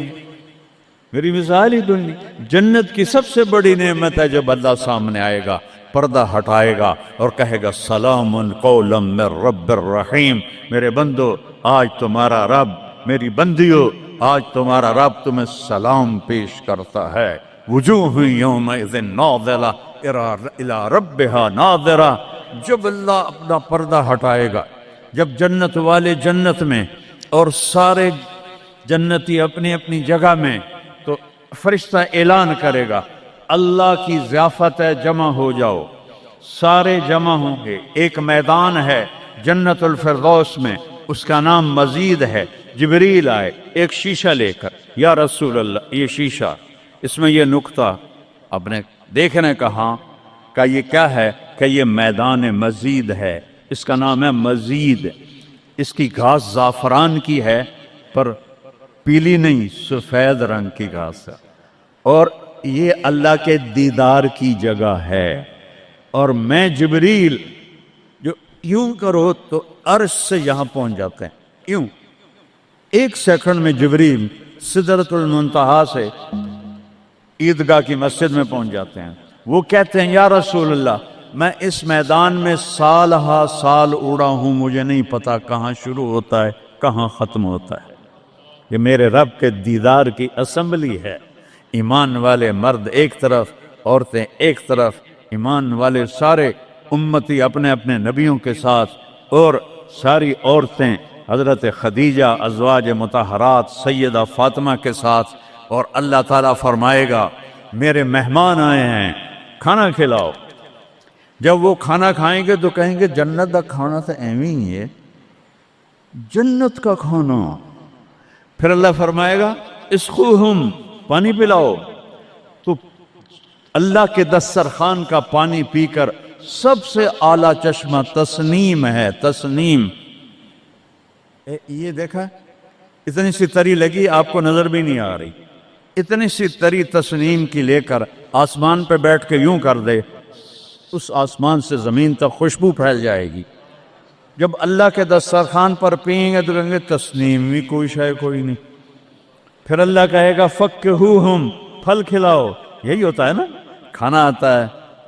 میری مثال ہی کوئی نہیں۔ جنت کی سب سے بڑی نعمت ہے جب اللہ سامنے آئے گا، پردہ ہٹائے گا اور کہے گا سلام قولا من رب الرحیم، میرے بندو آج تمہارا رب، میری بندیو آج تمہارا رب تمہیں سلام پیش کرتا ہے۔ وجوہ یومئذ ناظرہ الی ربہا ناظرہ، جب اللہ اپنا پردہ ہٹائے گا، جب جنت والے جنت میں اور سارے جنتی اپنی اپنی جگہ میں، تو فرشتہ اعلان کرے گا اللہ کی ضیافت ہے، جمع ہو جاؤ۔ سارے جمع ہوں گے، ایک میدان ہے جنت الفردوس میں، اس کا نام مزید ہے۔ جبریل آئے ایک شیشہ لے کر، یا رسول اللہ یہ شیشہ، اس میں یہ نقطہ آپ نے دیکھنے کہا کہ یہ کیا ہے؟ کہ یہ میدان مزید ہے، اس کا نام ہے مزید۔ اس کی گھاس زعفران کی ہے پر پیلی نہیں، سفید رنگ کی گھاس ہے، اور یہ اللہ کے دیدار کی جگہ ہے۔ اور میں جبریل جو یوں کرو تو عرش سے یہاں پہنچ جاتے ہیں، یوں 1 سیکنڈ میں جبریل سدرۃ المنتہا سے عیدگاہ کی مسجد میں پہنچ جاتے ہیں۔ وہ کہتے ہیں یا رسول اللہ میں اس میدان میں سال ہا سال اڑا ہوں، مجھے نہیں پتا کہاں شروع ہوتا ہے کہاں ختم ہوتا ہے۔ یہ میرے رب کے دیدار کی اسمبلی ہے۔ ایمان والے مرد ایک طرف، عورتیں ایک طرف، ایمان والے سارے امتی اپنے اپنے نبیوں کے ساتھ، اور ساری عورتیں حضرت خدیجہ ازواج مطہرات سیدہ فاطمہ کے ساتھ۔ اور اللہ تعالیٰ فرمائے گا میرے مہمان آئے ہیں، کھانا کھلاؤ۔ جب وہ کھانا کھائیں گے تو کہیں گے جنت کا کھانا تو ایویں ہی ہے، جنت کا کھانا۔ پھر اللہ فرمائے گا اسقوہم، پانی پلاؤ۔ تو اللہ کے دسترخوان کا پانی پی کر سب سے اعلیٰ چشمہ تسنیم ہے، تسنیم۔ یہ دیکھا اتنی سی تری لگی، آپ کو نظر بھی نہیں آ رہی، اتنی سی تری تسنیم کی لے کر آسمان پہ بیٹھ کے یوں کر دے، اس آسمان سے زمین تک خوشبو پھیل جائے گی۔ جب اللہ کے دسترخوان پر پئیں گے تو کہیں گے تسنیم بھی کوئی شے کوئی نہیں۔ پھر اللہ کہے گا فکہوہم، پھل کھلاؤ۔ یہی ہوتا ہے نا، کھانا آتا ہے،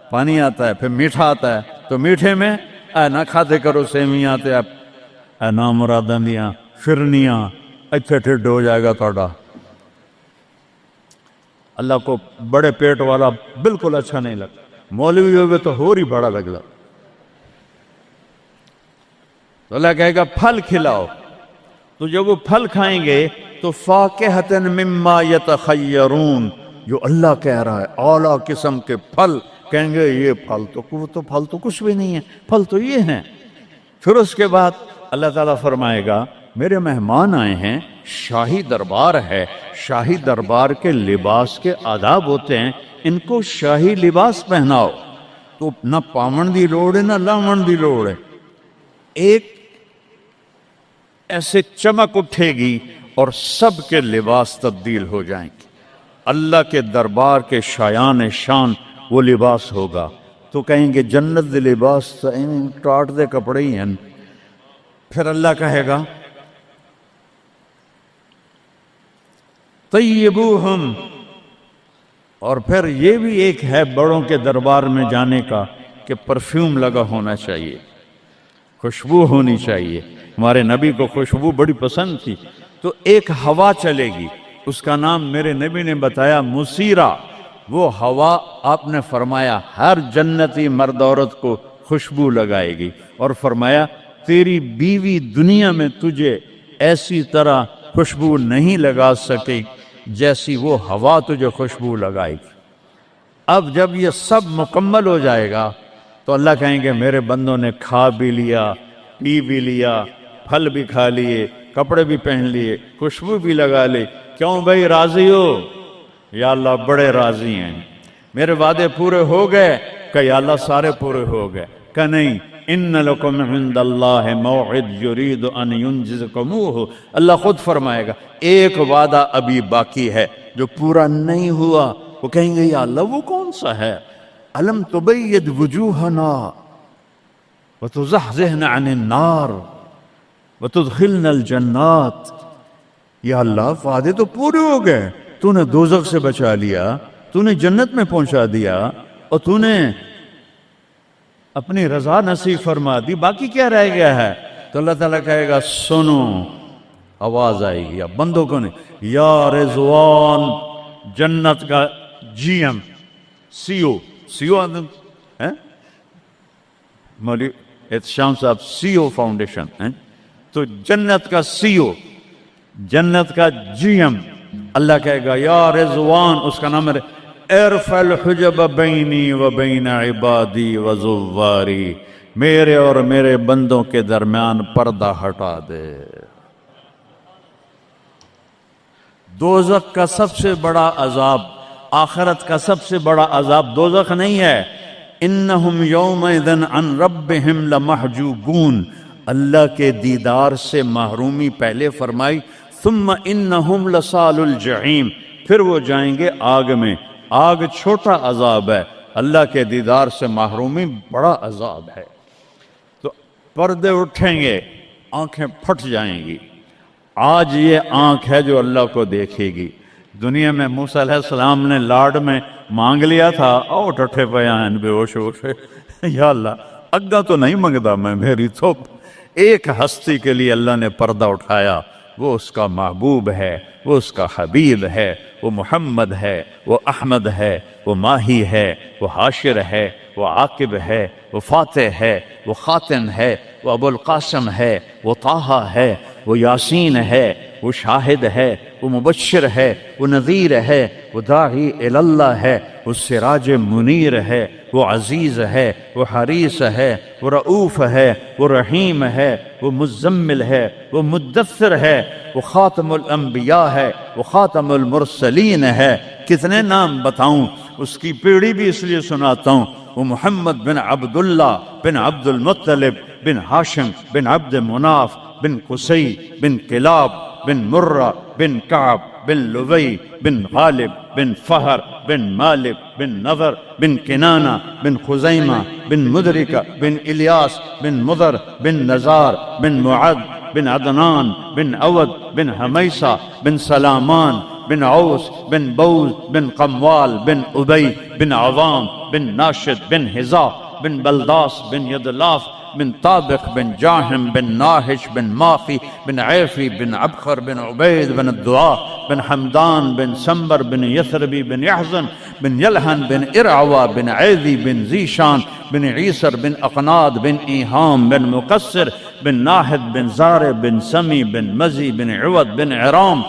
پانی آتا ہے، پھر میٹھا آتا ہے، تو میٹھے میں اے نہ کھاتے کرو سیویاں تے اے نامراداں دیاں فرنیاں، اتھے ٹھڈ ہو جائے گا تہاڈا۔ اللہ کو بڑے پیٹ والا بالکل اچھا نہیں لگتا، مولوی ہوگے تو اور ہی بڑا لگتا۔ تو اللہ کہے گا پھل کھلاؤ۔ تو جب وہ پھل کھائیں گے تو فاکہۃ مما یتخیرون، جو اللہ کہہ رہا ہے اعلیٰ قسم کے پھل، کہیں گے یہ پھل تو کچھ بھی نہیں ہے، پھل تو یہ ہیں۔ پھر اس کے بعد اللہ تعالیٰ فرمائے گا میرے مہمان آئے ہیں، شاہی دربار ہے، شاہی دربار کے لباس کے آداب ہوتے ہیں، ان کو شاہی لباس پہناؤ۔ تو نہ پاون دی لوڑ ہے نہ لاون دی لوڑ ہے، ایک ایسے چمک اٹھے گی اور سب کے لباس تبدیل ہو جائیں گے۔ اللہ کے دربار کے شایان شان وہ لباس ہوگا، تو کہیں گے جنت دے لباس ٹاٹ دے کپڑے ہی ہیں۔ پھر اللہ کہے گا طیبوہم، اور پھر یہ بھی ایک ہے بڑوں کے دربار میں جانے کا کہ پرفیوم لگا ہونا چاہیے، خوشبو ہونی چاہیے۔ ہمارے نبی کو خوشبو بڑی پسند تھی، تو ایک ہوا چلے گی، اس کا نام میرے نبی نے بتایا مسیرہ۔ وہ ہوا آپ نے فرمایا ہر جنتی مرد عورت کو خوشبو لگائے گی، اور فرمایا تیری بیوی دنیا میں تجھے ایسی طرح خوشبو نہیں لگا سکے جیسی وہ ہوا تجھے خوشبو لگائے گی۔ اب جب یہ سب مکمل ہو جائے گا تو اللہ کہیں گے میرے بندوں نے کھا بھی لیا، پی بھی لیا، پھل بھی کھا لیے، کپڑے بھی پہن لیے، خوشبو بھی لگا لی، کیوں بھائی راضی ہو؟ یا اللہ بڑے راضی ہیں، میرے وعدے پورے ہو گئے؟ کہ یا اللہ سارے پورے ہو گئے۔ کہ نہیں، ان لکم عند اللہ موعد یرید ان ینجزکموہ، اللہ خود فرمائے گا ایک وعدہ ابھی باقی ہے جو پورا نہیں ہوا۔ وہ کہیں گے یا اللہ وہ کون سا ہے؟ الم تبید وجوہنا وتزحزحنا عن النار وتدخلنا الجنات۔ یا اللہ وعدے تو پورے ہو گئے، تو نے دوزخ سے بچا لیا، تو نے جنت میں پہنچا دیا، اور تو نے اپنی رضا نصیب فرما دی، باقی کیا رہ گیا ہے؟ تو اللہ تعالیٰ کہے گا سنو، آواز آئے گی، اب بندوں کو نہیں، یا رضوان، جنت کا جی ایم، سی او مولوی احتشام صاحب سی او فاؤنڈیشن، تو جنت کا سی او، جنت کا جی ایم، اللہ کہے گا یا رضوان، اس کا نام ہے ارفع الحجب بینی و بین عبادی و زواری، میرے اور میرے بندوں کے درمیان پردہ ہٹا دے۔ دوزخ کا سب سے بڑا عذاب، آخرت کا سب سے بڑا عذاب دوزخ نہیں ہے، انہم یومئذ عن ربہم لمحجوبون، اللہ کے دیدار سے محرومی پہلے فرمائی، ثم انہم لصال الجحیم، پھر وہ جائیں گے آگ میں۔ آگ چھوٹا عذاب ہے، اللہ کے دیدار سے محرومی بڑا عذاب ہے۔ تو پردے اٹھیں گے، آنکھیں پھٹ جائیں گی۔ آج یہ آنکھ ہے جو اللہ کو دیکھے گی۔ دنیا میں موسیٰ علیہ السلام نے لاڈ میں مانگ لیا تھا، او ٹھٹھے پیان بے ہوش ہوشے، یا اللہ اگا تو نہیں منگدا میں، میری تو ایک ہستی کے لیے اللہ نے پردہ اٹھایا، وہ اس کا محبوب ہے، وہ اس کا حبیب ہے، وہ محمد ہے، وہ احمد ہے، وہ ماہی ہے، وہ حاشر ہے، وہ عاقب ہے، وہ فاتح ہے، وہ خاتم ہے، وہ ابو القاسم ہے، وہ طٰہٰ ہے، وہ یاسین ہے، وہ شاہد ہے، وہ مبشر ہے، وہ نذیر ہے، وہ داعی الی اللہ ہے، وہ سراج منیر ہے، وہ عزیز ہے، وہ حریص ہے، وہ رؤوف ہے، وہ رحیم ہے، وہ مزمل ہے، وہ مدثر ہے، وہ خاتم الانبیاء ہے، وہ خاتم المرسلین ہے۔ کتنے نام بتاؤں، اس کی پیڑھی بھی اس لیے سناتا ہوں۔ وہ محمد بن عبداللہ بن عبد المطلب بن ہاشم بن عبد مناف بن قصی بن کلاب بن مرہ بن کعب بن لبی بن غالب بن فہر بن مالک بن نضر بن کنانہ بن خزیمہ بن مدرکہ بن الیاس بن مضر بن نزار بن معد بن عدنان بن عود بن حمیسہ بن سلامان بن عوس بن بوز بن قموال بن ابی بن عوام بن ناشد بن حذا بن بلداس بن یدلاف بن طابق بن جاہم بن ناہش بن ماخی بن عیفی بن عبخر بن عبید بن الدعاء بن حمدان بن سمبر بن یثربی بن یحزن بن یلہن بن ارعوا بن عیدی بن زیشان بن عیسر بن اقناد بن ایہام بن مقصر بن ناہد بن زار بن سمی بن مزی بن عود بن عرام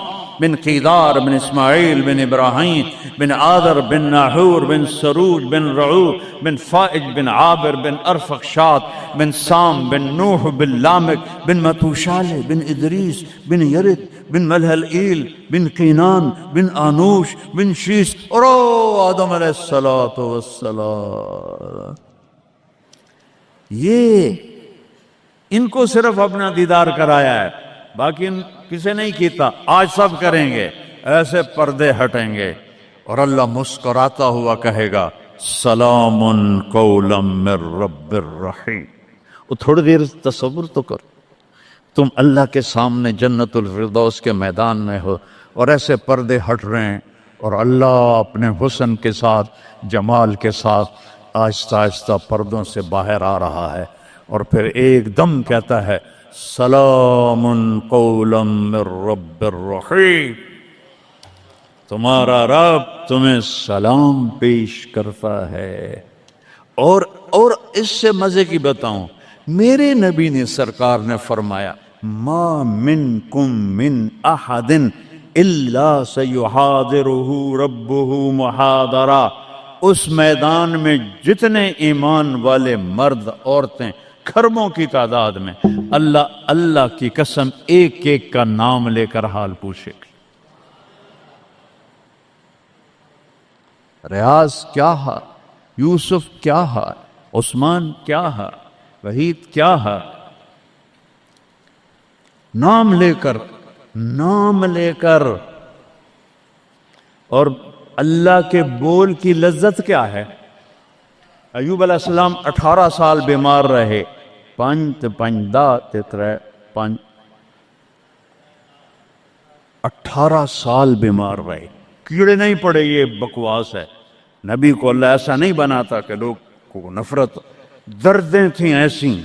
بن قیدار بن اسماعیل بن ابراہیم بن آدر بن ناحور بن سروج بن رعو بن فائج بن عابر بن ارفخشاد بن سام بن نوح بن لامک بن متوشالہ بن ادریس بن یرد بن ملہلئیل بن قینان بن آنوش بن شیس اور آدم علیہ السلام. یہ ان کو صرف اپنا دیدار کرایا ہے، باقی کسے نہیں کیتا. آج سب کریں گے، ایسے پردے ہٹیں گے اور اللہ مسکراتا ہوا کہے گا سلام قولا من رب الرحیم. وہ تھوڑی دیر تصور تو کر، تم اللہ کے سامنے جنت الفردوس کے میدان میں ہو اور ایسے پردے ہٹ رہے ہیں اور اللہ اپنے حسن کے ساتھ، جمال کے ساتھ آہستہ آہستہ پردوں سے باہر آ رہا ہے اور پھر ایک دم کہتا ہے سلام قولا من رب الرحیم. تمہارا رب تمہیں سلام پیش کرتا ہے. اور اس سے مزے کی بتاؤں، میرے نبی نے سرکار نے فرمایا ما منکم من احد الا سیحاضرہ ربہ محاضرہ. اس میدان میں جتنے ایمان والے مرد عورتیں کھربوں کی تعداد میں، اللہ کی قسم ایک ایک کا نام لے کر حال پوچھے گی. ریاض کیا ہے، یوسف کیا ہے، عثمان کیا ہے، وحید کیا ہے، نام لے کر. اور اللہ کے بول کی لذت کیا ہے. ایوب علیہ السلام 18 سال بیمار رہے. 18 سال بیمار رہے، کیڑے نہیں پڑے. یہ بکواس ہے. نبی کو اللہ ایسا نہیں بناتا کہ لوگ کو نفرت. دردیں تھیں ایسی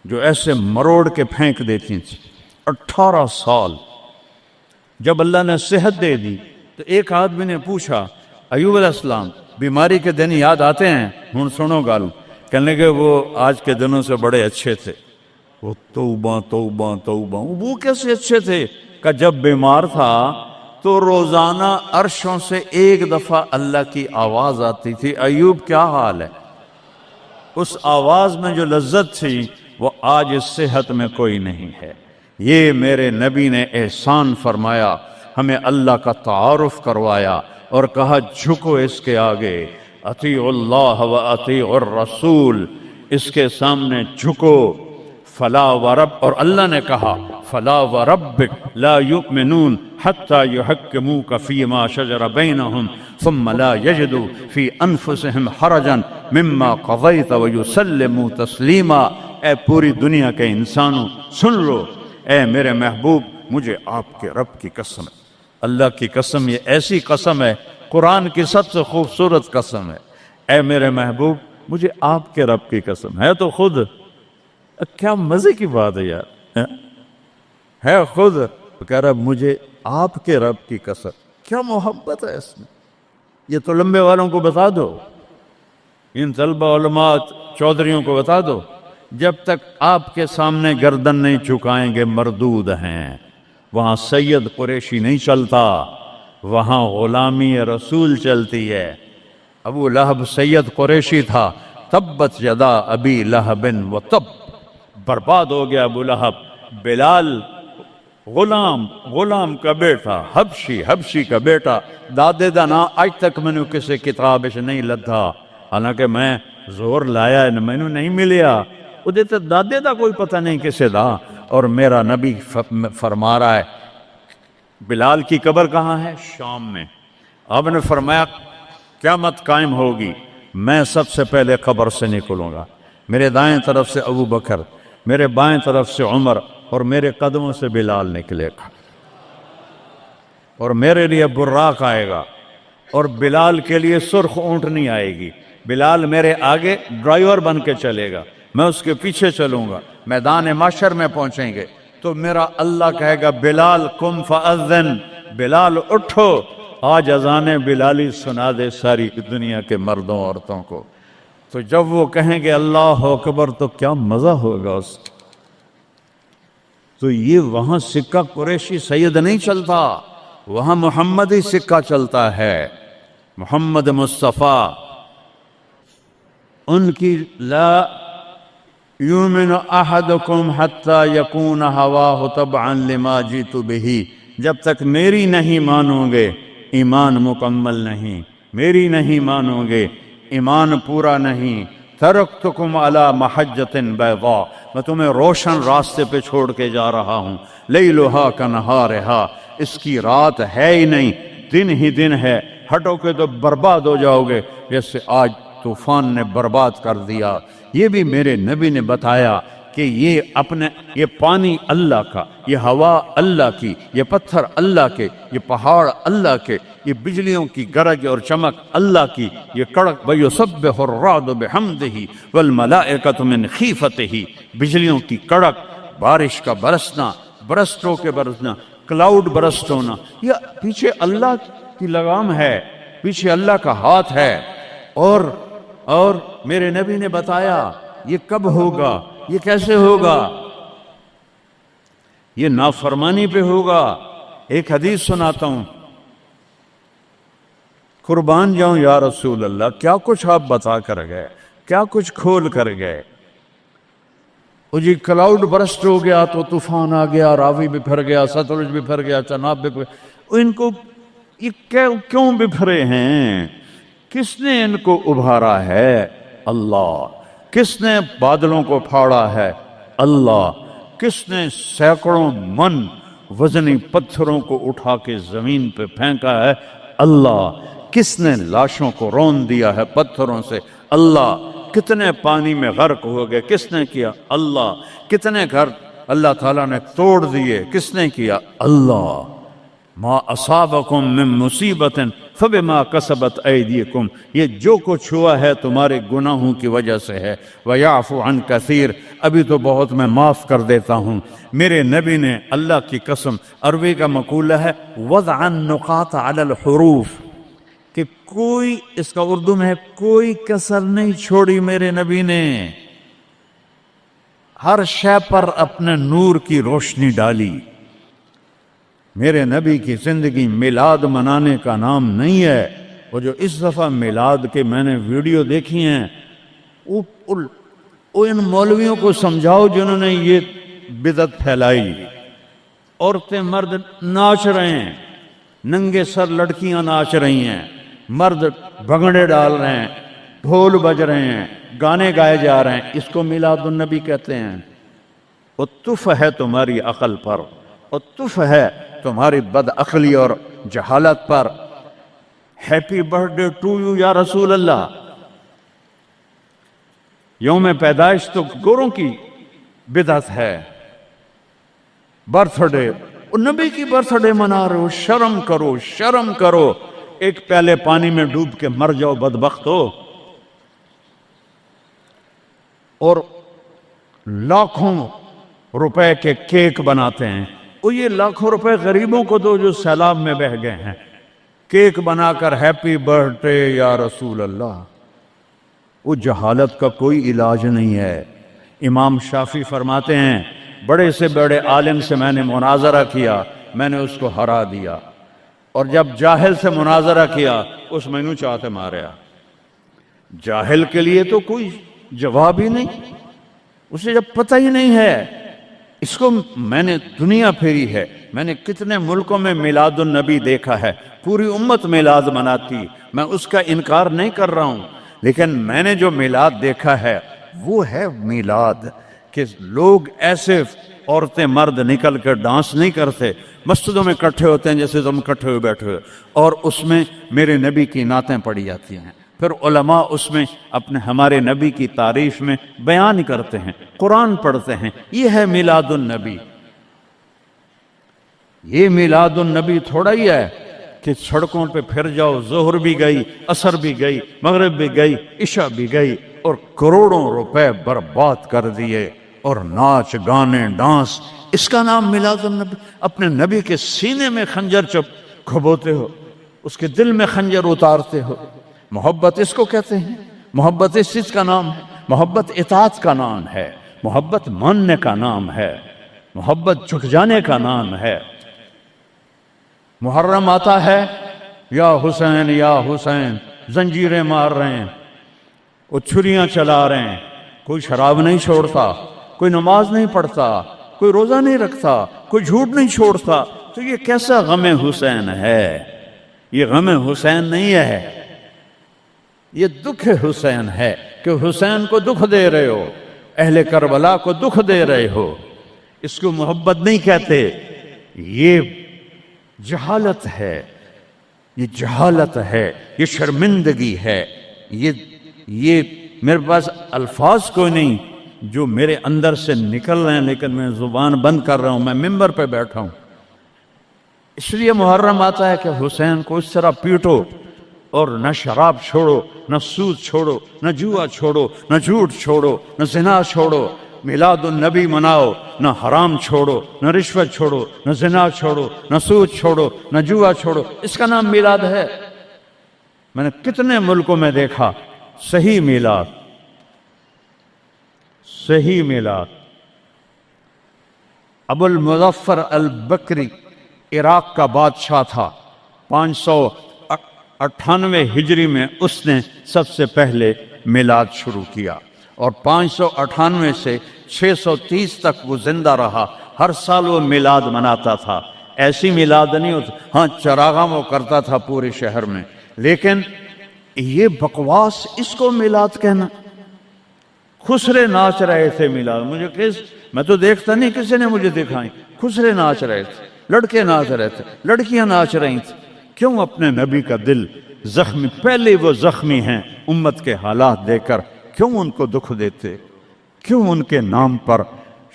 جو ایسے مروڑ کے پھینک دیتی تھیں. 18 سال. جب اللہ نے صحت دے دی تو ایک آدمی نے پوچھا ایوب علیہ السلام بیماری کے دن یاد آتے ہیں؟ ہن سنو گال. کہنے لگے وہ آج کے دنوں سے بڑے اچھے تھے. وہ توبہ توبہ توبہ. وہ کیسے اچھے تھے کہ جب بیمار تھا تو روزانہ عرشوں سے ایک دفعہ اللہ کی آواز آتی تھی ایوب کیا حال ہے. اس آواز میں جو لذت تھی وہ آج اس صحت میں کوئی نہیں ہے. یہ میرے نبی نے احسان فرمایا، ہمیں اللہ کا تعارف کروایا اور کہا جھکو اس کے آگے، اطیعوا اللہ و اطیعوا الرسول، اس کے سامنے جھکو. فلا ورب، اور اللہ نے کہا فلا وربک لا یؤمنون حتی یحکموک فیما شجر بینہم ثم لا یجدوا فی انفسہم حرجا مما قضیت ویسلموا تسلیما. اے پوری دنیا کے انسانوں سن لو، اے میرے محبوب مجھے آپ کے رب کی قسم ہے. اللہ کی قسم، یہ ایسی قسم ہے، قرآن کی سب سے خوبصورت قسم ہے. اے میرے محبوب مجھے آپ کے رب کی قسم ہے. تو خود کیا مزے کی بات ہے یار، ہے خود کہہ رہا مجھے آپ کے رب کی قسم. کیا محبت ہے اس میں. یہ تو لمبے والوں کو بتا دو، ان طلبہ علماء چودھریوں کو بتا دو، جب تک آپ کے سامنے گردن نہیں جھکائیں گے مردود ہیں. وہاں سید قریشی نہیں چلتا، وہاں غلامی رسول چلتی ہے. ابو لہب سید قریشی تھا. تبت یدا ابی لہب و تب، برباد ہو گیا ابو لہب. بلال غلام کا بیٹا، حبشی کا بیٹا. دادے دا نا آج تک میں نے کسی کتاب سے نہیں لدھا، حالانکہ میں زور لایا ہے میں نے نہیں ملیا. وہ دیتے دادے دا کوئی پتہ نہیں کسے دا. اور میرا نبی فرما رہا ہے بلال کی قبر کہاں ہے؟ شام میں. آپ نے فرمایا قیامت قائم ہوگی، میں سب سے پہلے قبر سے نکلوں گا. میرے دائیں طرف سے ابو بکر، میرے بائیں طرف سے عمر، اور میرے قدموں سے بلال نکلے گا. اور میرے لیے براق آئے گا، اور بلال کے لیے سرخ اونٹنی آئے گی. بلال میرے آگے ڈرائیور بن کے چلے گا، میں اس کے پیچھے چلوں گا. میدان محشر میں پہنچیں گے تو میرا اللہ کہے گا بلال قم فاذن، بلال اٹھو آج اذان بلالی سنا دے ساری دنیا کے مردوں عورتوں کو. تو جب وہ کہیں گے اللہ اکبر تو کیا مزہ ہوگا اس. تو یہ وہاں سکہ قریشی سید نہیں چلتا، وہاں محمدی سکہ چلتا ہے، محمد مصطفیٰ، ان کی لا یؤمن احدکم حتی یکون ہواہ تبعا لما جئت بہ، جب تک میری نہیں مانو گے ایمان مکمل نہیں، میری نہیں مانو گے ایمان پورا نہیں۔ ترکتکم علی محجۃ بیضاء، میں تمہیں روشن راستے پہ چھوڑ کے جا رہا ہوں، لیلھا کنہارھا، اس کی رات ہے ہی نہیں، دن ہی دن ہے، ہٹو کے تو برباد ہو جاؤ گے جیسے آج طوفان نے برباد کر دیا۔ یہ بھی میرے نبی نے بتایا کہ یہ پانی اللہ کا، یہ ہوا اللہ کی، یہ پتھر اللہ کے، یہ پہاڑ اللہ کے، یہ بجلیوں کی گرج اور چمک اللہ کی، یہ کڑک وَيُسَبِّحُ الرَّعْدُ بِحَمْدِهِ وَالْمَلَائِكَةُ مِنْ خِيفَتِهِ، بجلیوں کی کڑک، بارش کا برسنا، برسٹوں کے برسنا، کلاؤڈ برسٹ ہونا، یہ پیچھے اللہ کی لگام ہے، پیچھے اللہ کا ہاتھ ہے۔ اور میرے نبی نے بتایا یہ کب ہوگا، یہ کیسے ہوگا، یہ نافرمانی پہ ہوگا۔ ایک حدیث سناتا ہوں، قربان جاؤں یا رسول اللہ، کیا کچھ آپ بتا کر گئے، کیا کچھ کھول کر گئے۔ وہ جی کلاؤڈ برسٹ ہو گیا تو طوفان آ گیا، راوی بکھر گیا، ستلج بکھر گیا، چناب بکھر گیا، ان کو یہ کیوں بکھرے ہیں؟ کس نے ان کو ابھارا ہے؟ اللہ۔ کس نے بادلوں کو پھاڑا ہے؟ اللہ۔ کس نے سینکڑوں من وزنی پتھروں کو اٹھا کے زمین پہ پھینکا ہے؟ اللہ۔ کس نے لاشوں کو رون دیا ہے پتھروں سے؟ اللہ۔ کتنے پانی میں غرق ہو گئے، کس نے کیا؟ اللہ۔ کتنے گھر اللہ تعالیٰ نے توڑ دیے، کس نے کیا؟ اللہ۔ ما اصابکم من مصیبت فبما کسبت ایدیکم، یہ جو کچھ ہوا ہے تمہارے گناہوں کی وجہ سے ہے۔ ویعفو عن کثیر، ابھی تو بہت میں معاف کر دیتا ہوں۔ میرے نبی نے اللہ کی قسم، عربی کا مقولہ ہے وضع النقاط علی الحروف، کہ کوئی، اس کا اردو میں ہے کوئی کسر نہیں چھوڑی میرے نبی نے، ہر شے پر اپنے نور کی روشنی ڈالی۔ میرے نبی کی زندگی میلاد منانے کا نام نہیں ہے۔ وہ جو اس دفعہ میلاد کے میں نے ویڈیو دیکھی ہیں، وہ ان مولویوں کو سمجھاؤ جنہوں نے یہ بدعت پھیلائی۔ عورتیں مرد ناچ رہے ہیں، ننگے سر لڑکیاں ناچ رہی ہیں، مرد بھنگڑے ڈال رہے ہیں، ڈھول بج رہے ہیں، گانے گائے جا رہے ہیں، اس کو میلاد النبی کہتے ہیں۔ وہ تف ہے تمہاری عقل پر، اور تف ہے تمہاری بد عقلی اور جہالت پر۔ Happy birthday to you یا رسول اللہ، یوم پیدائش تو گوروں کی بدعت ہے۔ برتھ ڈے، نبی کی برتھ ڈے منا رہے ہو، شرم کرو، شرم کرو۔ ایک پیالے پانی میں ڈوب کے مر جاؤ بدبخت ہو۔ اور لاکھوں روپے کے کیک بناتے ہیں، وہ یہ لاکھوں روپے غریبوں کو دو جو سیلاب میں بہہ گئے ہیں، کیک بنا کر ہیپی برتھ ڈے یا رسول اللہ۔ وہ جہالت کا کوئی علاج نہیں ہے۔ امام شافعی فرماتے ہیں بڑے سے بڑے عالم سے میں نے مناظرہ کیا، میں نے اس کو ہرا دیا، اور جب جاہل سے مناظرہ کیا اس مینو چاہتے ماریا۔ جاہل کے لیے تو کوئی جواب ہی نہیں، اسے جب پتہ ہی نہیں ہے۔ اس کو میں نے دنیا پھیری ہے، میں نے کتنے ملکوں میں میلاد النبی دیکھا ہے، پوری امت میلاد مناتی، میں اس کا انکار نہیں کر رہا ہوں، لیکن میں نے جو میلاد دیکھا ہے وہ ہے میلاد کہ لوگ ایسے، عورتیں مرد نکل کر ڈانس نہیں کرتے، مسجدوں میں اکٹھے ہوتے ہیں جیسے تم اکٹھے ہوئے بیٹھے ہوئے، اور اس میں میرے نبی کی نعتیں پڑھی جاتی ہیں، پھر علماء اس میں اپنے ہمارے نبی کی تعریف میں بیان کرتے ہیں، قرآن پڑھتے ہیں۔ یہ ہے میلاد النبی۔ یہ میلاد النبی تھوڑا ہی ہے کہ سڑکوں پہ پھر جاؤ، ظہر بھی گئی، عصر بھی گئی، مغرب بھی گئی، عشاء بھی گئی، اور کروڑوں روپے برباد کر دیے، اور ناچ گانے ڈانس، اس کا نام میلاد النبی۔ اپنے نبی کے سینے میں خنجر کھبوتے ہو، اس کے دل میں خنجر اتارتے ہو۔ محبت اس کو کہتے ہیں، محبت اس چیز کا نام ہے، محبت اطاعت کا نام ہے، محبت ماننے کا نام ہے، محبت جھک جانے کا نام ہے۔ محرم آتا ہے یا حسین زنجیریں مار رہے ہیں، وہ چھریاں چلا رہے ہیں، کوئی شراب نہیں چھوڑتا، کوئی نماز نہیں پڑھتا، کوئی روزہ نہیں رکھتا، کوئی جھوٹ نہیں چھوڑتا، تو یہ کیسا غم حسین ہے؟ یہ غم حسین نہیں ہے، یہ دکھ حسین ہے کہ حسین کو دکھ دے رہے ہو، اہل کربلا کو دکھ دے رہے ہو۔ اس کو محبت نہیں کہتے، یہ جہالت ہے، یہ جہالت ہے، یہ شرمندگی ہے، یہ میرے پاس الفاظ کوئی نہیں جو میرے اندر سے نکل رہے ہیں، لیکن میں زبان بند کر رہا ہوں، میں ممبر پہ بیٹھا ہوں۔ اس لیے محرم آتا ہے کہ حسین کو اس طرح پیٹو، اور نہ شراب چھوڑو، نہ سود چھوڑو، نہ جوا چھوڑو، نہ جھوٹ چھوڑو، نہ زنا چھوڑو، میلاد النبی مناؤ، نہ حرام چھوڑو، نہ رشوت چھوڑو، نہ زنا چھوڑو، نہ سود چھوڑو، نہ جوا چھوڑو۔ اس کا نام میلاد ہے؟ میں نے کتنے ملکوں میں دیکھا صحیح میلاد، صحیح میلاد۔ ابو المظفر البکری عراق کا بادشاہ تھا، 598 ہجری میں اس نے سب سے پہلے میلاد شروع کیا، اور 598 سے 630 تک وہ زندہ رہا، ہر سال وہ میلاد مناتا تھا۔ ایسی میلاد نہیں ہوتا، ہاں چراغاں وہ کرتا تھا پورے شہر میں، لیکن یہ بکواس، اس کو میلاد کہنا۔ خسرے ناچ رہے تھے میلاد، مجھے میں تو دیکھتا نہیں، کسی نے مجھے دکھائی، خسرے ناچ رہے تھے، لڑکے ناچ رہے تھے، لڑکیاں ناچ رہی تھیں۔ کیوں اپنے نبی کا دل زخمی، پہلے وہ زخمی ہیں امت کے حالات دے کر، کیوں ان کو دکھ دیتے؟ کیوں ان کے نام پر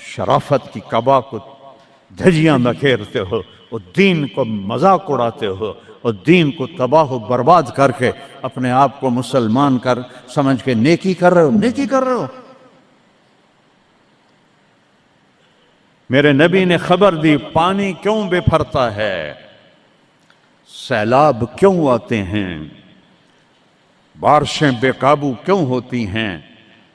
شرافت کی قبا کو دھجیاں بکھیرتے ہو، اور دین کو مذاق اڑاتے ہو، اور دین کو تباہ و برباد کر کے اپنے آپ کو مسلمان کر سمجھ کے نیکی کر رہے ہو؟ نیکی کر رہے ہو؟ میرے نبی نے خبر دی، پانی کیوں بے پھرتا ہے، سیلاب کیوں آتے ہیں، بارشیں بے قابو کیوں ہوتی ہیں؟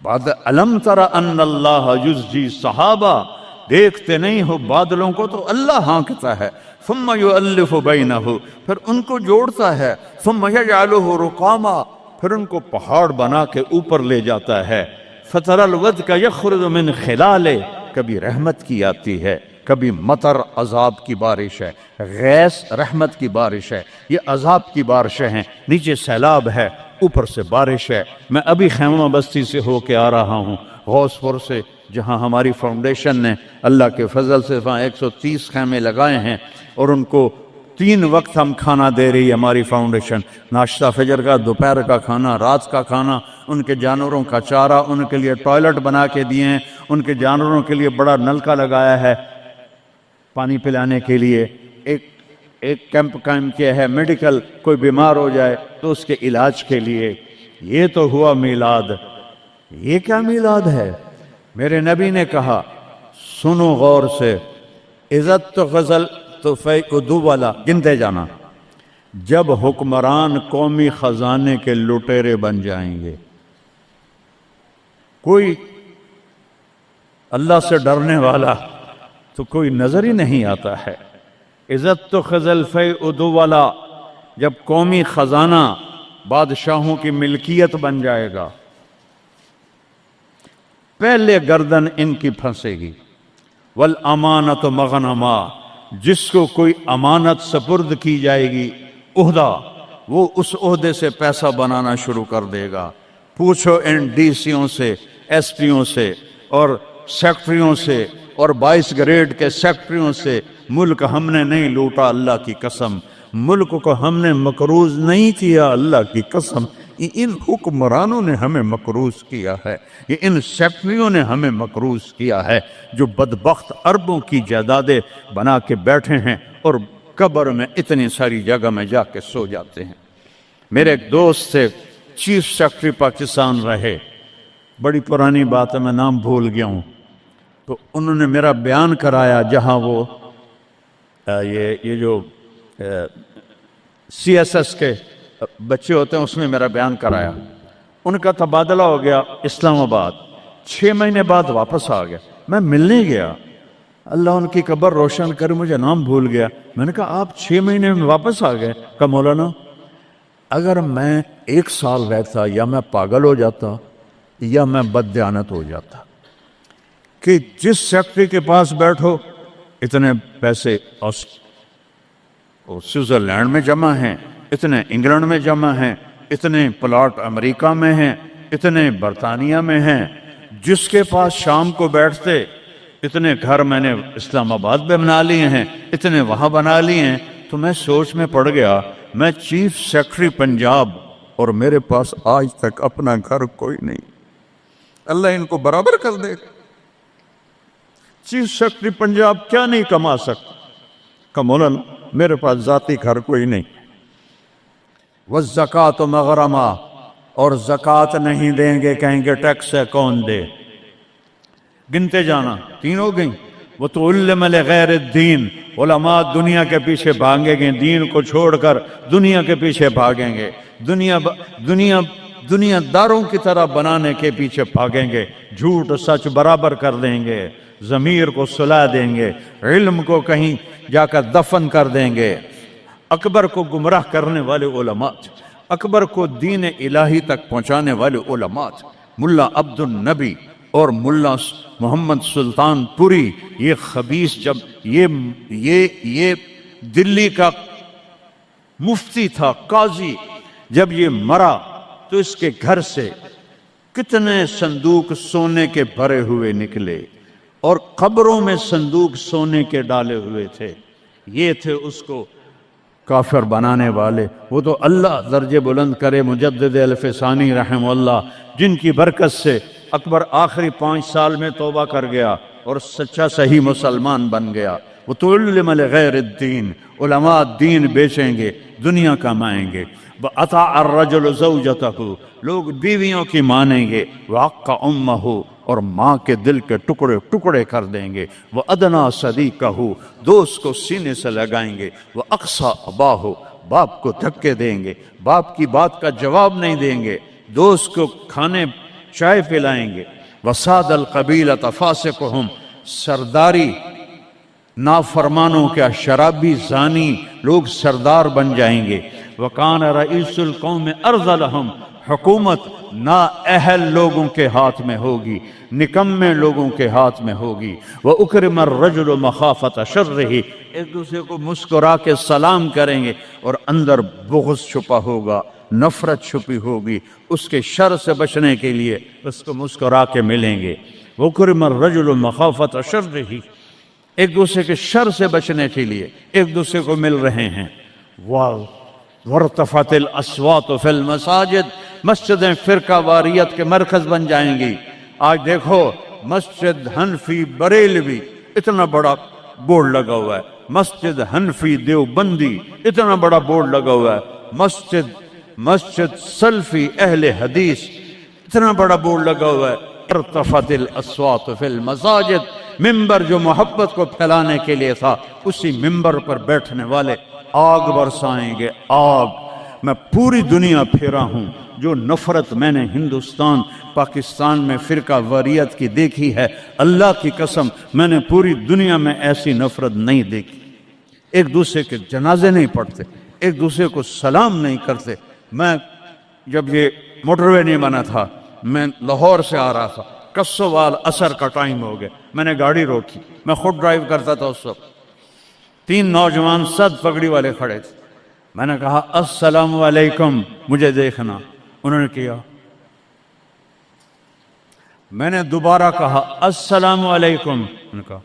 بعد الم تر ان اللہ یزجی صحابہ، دیکھتے نہیں ہو بادلوں کو تو اللہ ہانکتا ہے، ثم یؤلف بینہ، پھر ان کو جوڑتا ہے، ثم یجعلہ رقاما، پھر ان کو پہاڑ بنا کے اوپر لے جاتا ہے، فتر الودق یخرج من خلالہ، کبھی رحمت کی آتی ہے، کبھی مطر عذاب کی بارش ہے، غیث رحمت کی بارش ہے، یہ عذاب کی بارشیں ہیں، نیچے سیلاب ہے، اوپر سے بارش ہے۔ میں ابھی خیمہ بستی سے ہو کے آ رہا ہوں، غوث پور سے، جہاں ہماری فاؤنڈیشن نے اللہ کے فضل سے وہاں 130 خیمے لگائے ہیں، اور ان کو 3 وقت ہم کھانا دے رہی ہے ہماری فاؤنڈیشن، ناشتہ فجر کا، دوپہر کا کھانا، رات کا کھانا، ان کے جانوروں کا چارہ، ان کے لیے ٹوائلٹ بنا کے دیے ہیں، ان کے جانوروں کے لیے بڑا نلکا لگایا ہے پانی پلانے کے لیے، ایک کیمپ قائم کیا ہے، میڈیکل، کوئی بیمار ہو جائے تو اس کے علاج کے لیے۔ یہ تو ہوا میلاد۔ یہ کیا میلاد ہے؟ میرے نبی نے کہا، سنو غور سے، عزت تو غزل تو فیعدو والا، گنتے جانا، جب حکمران قومی خزانے کے لٹیرے بن جائیں گے، کوئی اللہ سے ڈرنے والا تو کوئی نظر ہی نہیں آتا ہے۔ عزت تو خزل فیعدو والا، جب قومی خزانہ بادشاہوں کی ملکیت بن جائے گا، پہلے گردن ان کی پھنسے گی۔ والامانت مغنما، جس کو کوئی امانت سپرد کی جائے گی، عہدہ، وہ اس عہدے سے پیسہ بنانا شروع کر دے گا۔ پوچھو ان ڈی سیوں سے، ایس پیوں سے، اور سیکٹریوں سے، اور 22 گریڈ کے سیکٹریوں سے، ملک ہم نے نہیں لوٹا، اللہ کی قسم، ملک کو ہم نے مقروض نہیں کیا، اللہ کی قسم، ان حکمرانوں نے ہمیں مقروض کیا ہے، یہ ان سیکٹریوں نے ہمیں مقروض کیا ہے، جو بدبخت اربوں کی جائیدادیں بنا کے بیٹھے ہیں اور قبر میں اتنی ساری جگہ میں جا کے سو جاتے ہیں۔ میرے ایک دوست سے چیف سیکٹری پاکستان رہے، بڑی پرانی بات ہے، میں نام بھول گیا ہوں، تو انہوں نے میرا بیان کرایا، جہاں وہ یہ جو سی ایس ایس کے بچے ہوتے ہیں اس میں میرا بیان کرایا۔ ان کا تبادلہ ہو گیا اسلام آباد، 6 مہینے بعد واپس آ گیا۔ میں ملنے گیا اللہ ان کی قبر روشن کر، مجھے نام بھول گیا۔ میں نے کہا آپ 6 مہینے میں واپس آ گئے؟ کہا مولانا اگر میں 1 سال رہتا یا میں پاگل ہو جاتا یا میں بددیانت ہو جاتا، کہ جس سیکٹری کے پاس بیٹھو اتنے پیسے سوئٹزرلینڈ میں جمع ہیں، اتنے انگلینڈ میں جمع ہیں، اتنے پلاٹ امریکہ میں ہیں، اتنے برطانیہ میں ہیں، جس کے پاس شام کو بیٹھتے اتنے گھر میں نے اسلام آباد میں بنا لیے ہیں، اتنے وہاں بنا لیے ہیں۔ تو میں سوچ میں پڑ گیا، میں چیف سیکرٹری پنجاب اور میرے پاس آج تک اپنا گھر کوئی نہیں، اللہ ان کو برابر کر دے گا۔ چیف سیکرٹری پنجاب کیا نہیں کما سکتا؟ کہ مولانا میرے پاس ذاتی گھر کوئی نہیں۔ وَالزَّكَاةُ مَغْرَمًا، اور زکوٰۃ نہیں دیں گے، کہیں گے ٹیکس ہے کون دے؟ گنتے جانا، 3 ہو گئیں۔ وَتُعَلِّمَ لِغَيْرِ الدِّينِ، علماء دنیا کے پیچھے بھاگیں گے، دین کو چھوڑ کر دنیا کے پیچھے بھاگیں گے، دنیا داروں کی طرح بنانے کے پیچھے بھاگیں گے، جھوٹ سچ برابر کر دیں گے، ضمیر کو سلا دیں گے، علم کو کہیں جا کر دفن کر دیں گے۔ اکبر کو گمراہ کرنے والے علماء، اکبر کو دین الہی تک پہنچانے والے علماء، ملا عبد النبی اور ملا محمد سلطان پوری، یہ خبیث جب یہ دلی کا مفتی تھا، قاضی، جب یہ مرا تو اس کے گھر سے کتنے صندوق سونے کے بھرے ہوئے نکلے، اور قبروں میں صندوق سونے کے ڈالے ہوئے تھے۔ یہ تھے اس کو کافر بنانے والے۔ وہ تو اللہ درجے بلند کرے مجدد الف ثانی رحمہ اللہ، جن کی برکت سے اکبر آخری 5 سال میں توبہ کر گیا اور سچا صحیح مسلمان بن گیا۔ وَتُعَلِّمَ لِغَيْرِ الدِّينِ، علماء دین بیچیں گے، دنیا کمائیں گے۔ وَأَطَاعَ الرَّجُلُ زَوْجَتَهُ، لوگ بیویوں کی مانیں گے۔ وَعَقَّ أُمَّهُ، اور ماں کے دل کے ٹکڑے ٹکڑے کر دیں گے۔ وَأَدْنَىٰ صَدِيقَهُ، دوست کو سینے سے لگائیں گے۔ وَأَقْصَىٰ أَبَاهُ، باپ کو دھکے دیں گے، باپ کی بات کا جواب نہیں دیں گے، دوست کو کھانے چائے پلائیں گے۔ وَسَادَ الْقَبِيلَةَ فَاسِقُهُمْ، سرداری نافرمانوں کا، شرابی زانی لوگ سردار بن جائیں گے۔ وَكَانَ رَئِيسُ الْقَوْمِ أَرْذَلَهُمْ، حکومت نااہل لوگوں کے ہاتھ میں ہوگی، نکمے لوگوں کے ہاتھ میں ہوگی۔ وَأُكْرِمَ الرَّجُلُ مَخَافَةَ شَرِّهِ، ایک دوسرے کو مسکرا کے سلام کریں گے، اور اندر بغض چھپا ہوگا، نفرت چھپی ہوگی، اس کے شر سے بچنے کے لیے اس کو مسکرا کے ملیں گے۔ وَأُكْرِمَ الرَّجُلُ مَخَافَةَ شَرِّهِ، ایک دوسرے کے شر سے بچنے کے لیے ایک دوسرے کو مل رہے ہیں۔ وَارْتَفَعَتِ الْأَصْوَاتُ فِي الْمَسَاجِدِ، مسجدیں فرقہ واریت کے مرکز بن جائیں گی۔ آج دیکھو مسجد حنفی بریلوی اتنا بڑا بورڈ لگا ہوا ہے، مسجد حنفی دیوبندی اتنا بڑا بورڈ لگا ہوا ہے، مسجد سلفی اہل حدیث اتنا بڑا بورڈ لگا ہوا ہے۔ ارتفعت الاصوات فی المساجد، ممبر جو محبت کو پھیلانے کے لیے تھا، اسی ممبر پر بیٹھنے والے آگ برسائیں گے، آگ۔ میں پوری دنیا پھیرا ہوں، جو نفرت میں نے ہندوستان پاکستان میں فرقہ واریت کی دیکھی ہے، اللہ کی قسم میں نے پوری دنیا میں ایسی نفرت نہیں دیکھی۔ ایک دوسرے کے جنازے نہیں پڑھتے، ایک دوسرے کو سلام نہیں کرتے۔ میں جب یہ موٹر وے نہیں بنا تھا، میں لاہور سے آ رہا تھا، کسوال عصر کا ٹائم ہو گیا، میں نے گاڑی روکی، میں خود ڈرائیو کرتا تھا اس وقت، 3 نوجوان سد پگڑی والے کھڑے تھے، میں نے کہا السلام علیکم، مجھے دیکھنا، انہوں نے کیا، میں نے دوبارہ کہا السلام علیکم، انہوں نے کہا،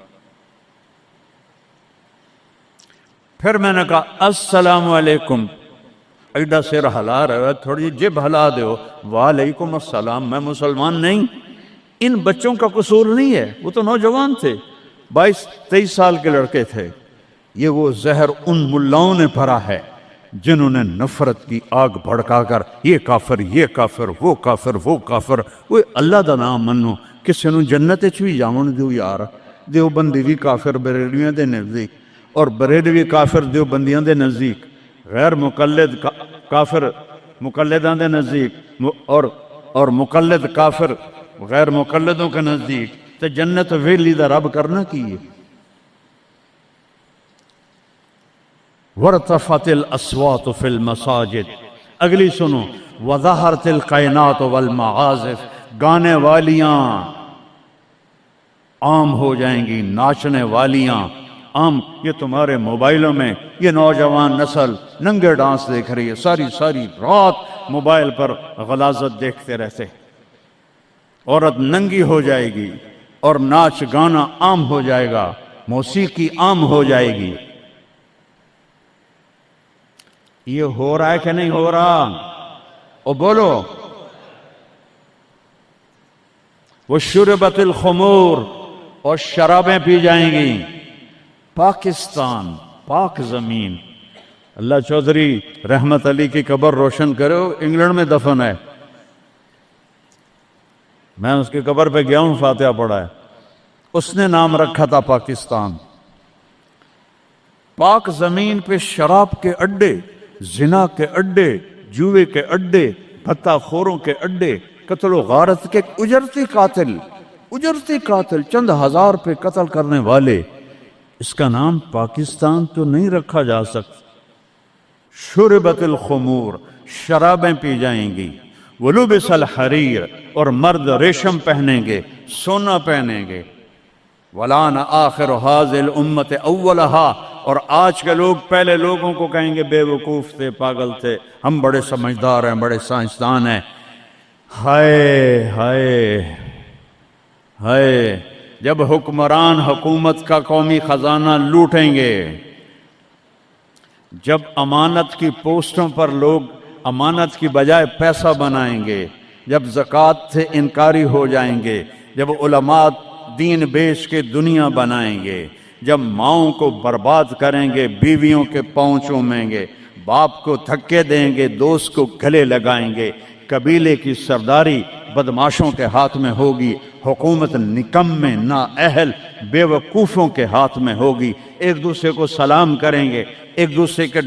پھر میں نے کہا السلام علیکم، ایڈا سر ہلا رہا ہے، تھوڑی جب ہلا دیو، وعلیکم السلام، میں مسلمان نہیں۔ ان بچوں کا قصور نہیں ہے، وہ تو نوجوان تھے، 22-23 سال کے لڑکے تھے۔ یہ وہ زہر ان ملاؤں نے بھرا ہے جنہوں نے نفرت کی آگ بھڑکا کر یہ کافر، یہ کافر، وہ کافر، وہ کافر۔ وہ اللہ دا نام منو، کسی نو جنت وچ بھی جاون دیو یار۔ دیوبندی بھی کافر بریلویاں دے نزدیک، اور بریلوی کافر دیوبندیاں دے نزدیک، غیر مقلد کافر مقلداں دے نزدیک، اور مقلد کافر غیر مقلدوں کے نزدیک۔ تے جنت ویلی دا رب کرنا کی ہے؟ ورتفت الاصوات فی المساجد، اگلی سنو، وظہرت القینات والمعازف، گانے والیاں عام ہو جائیں گی، ناچنے والیاں عام۔ یہ تمہارے موبائلوں میں یہ نوجوان نسل ننگے ڈانس دیکھ رہی ہے، ساری ساری رات موبائل پر غلاظت دیکھتے رہتے۔ عورت ننگی ہو جائے گی اور ناچ گانا عام ہو جائے گا، موسیقی عام ہو جائے گی۔ یہ ہو رہا ہے کہ نہیں ہو رہا؟ او بولو۔ وشربت الخمور، اور شرابیں پی جائیں گی۔ پاکستان، پاک زمین، اللہ چودھری رحمت علی کی قبر روشن کرو، انگلینڈ میں دفن ہے، میں اس کی قبر پہ گیا ہوں، فاتحہ پڑھا ہے، اس نے نام رکھا تھا پاکستان۔ پاک زمین پہ شراب کے اڈے، زنا کے اڈے، جوئے کے اڈے، بھتہ خوروں کے اڈے، قتل و غارت کے اجرتی قاتل چند ہزار پہ قتل کرنے والے، اس کا نام پاکستان تو نہیں رکھا جا سکتا۔ شربت الخمور، شرابیں پی جائیں گی۔ ولبس الحریر، اور مرد ریشم پہنیں گے، سونا پہنیں گے۔ ولان آخر هذه الامت اولہا، اور آج کے لوگ پہلے لوگوں کو کہیں گے بے وقوف تھے، پاگل تھے، ہم بڑے سمجھدار ہیں، بڑے سائنسدان ہیں۔ ہائے ہائے ہائے، جب حکمران حکومت کا قومی خزانہ لوٹیں گے، جب امانت کی پوسٹوں پر لوگ امانت کی بجائے پیسہ بنائیں گے، جب زکوٰۃ سے انکاری ہو جائیں گے، جب علماء دین بیچ کے دنیا بنائیں گے، جب ماؤں کو برباد کریں گے، بیویوں کے پاؤں چومیں گے، باپ کو دھکے دیں گے، دوست کو گلے لگائیں گے، قبیلے کی سرداری بدماشوں کے ہاتھ میں ہوگی، حکومت نکمے نااہل بے وقوفوں کے ہاتھ میں ہوگی، ایک دوسرے کو سلام کریں گے، ایک دوسرے کے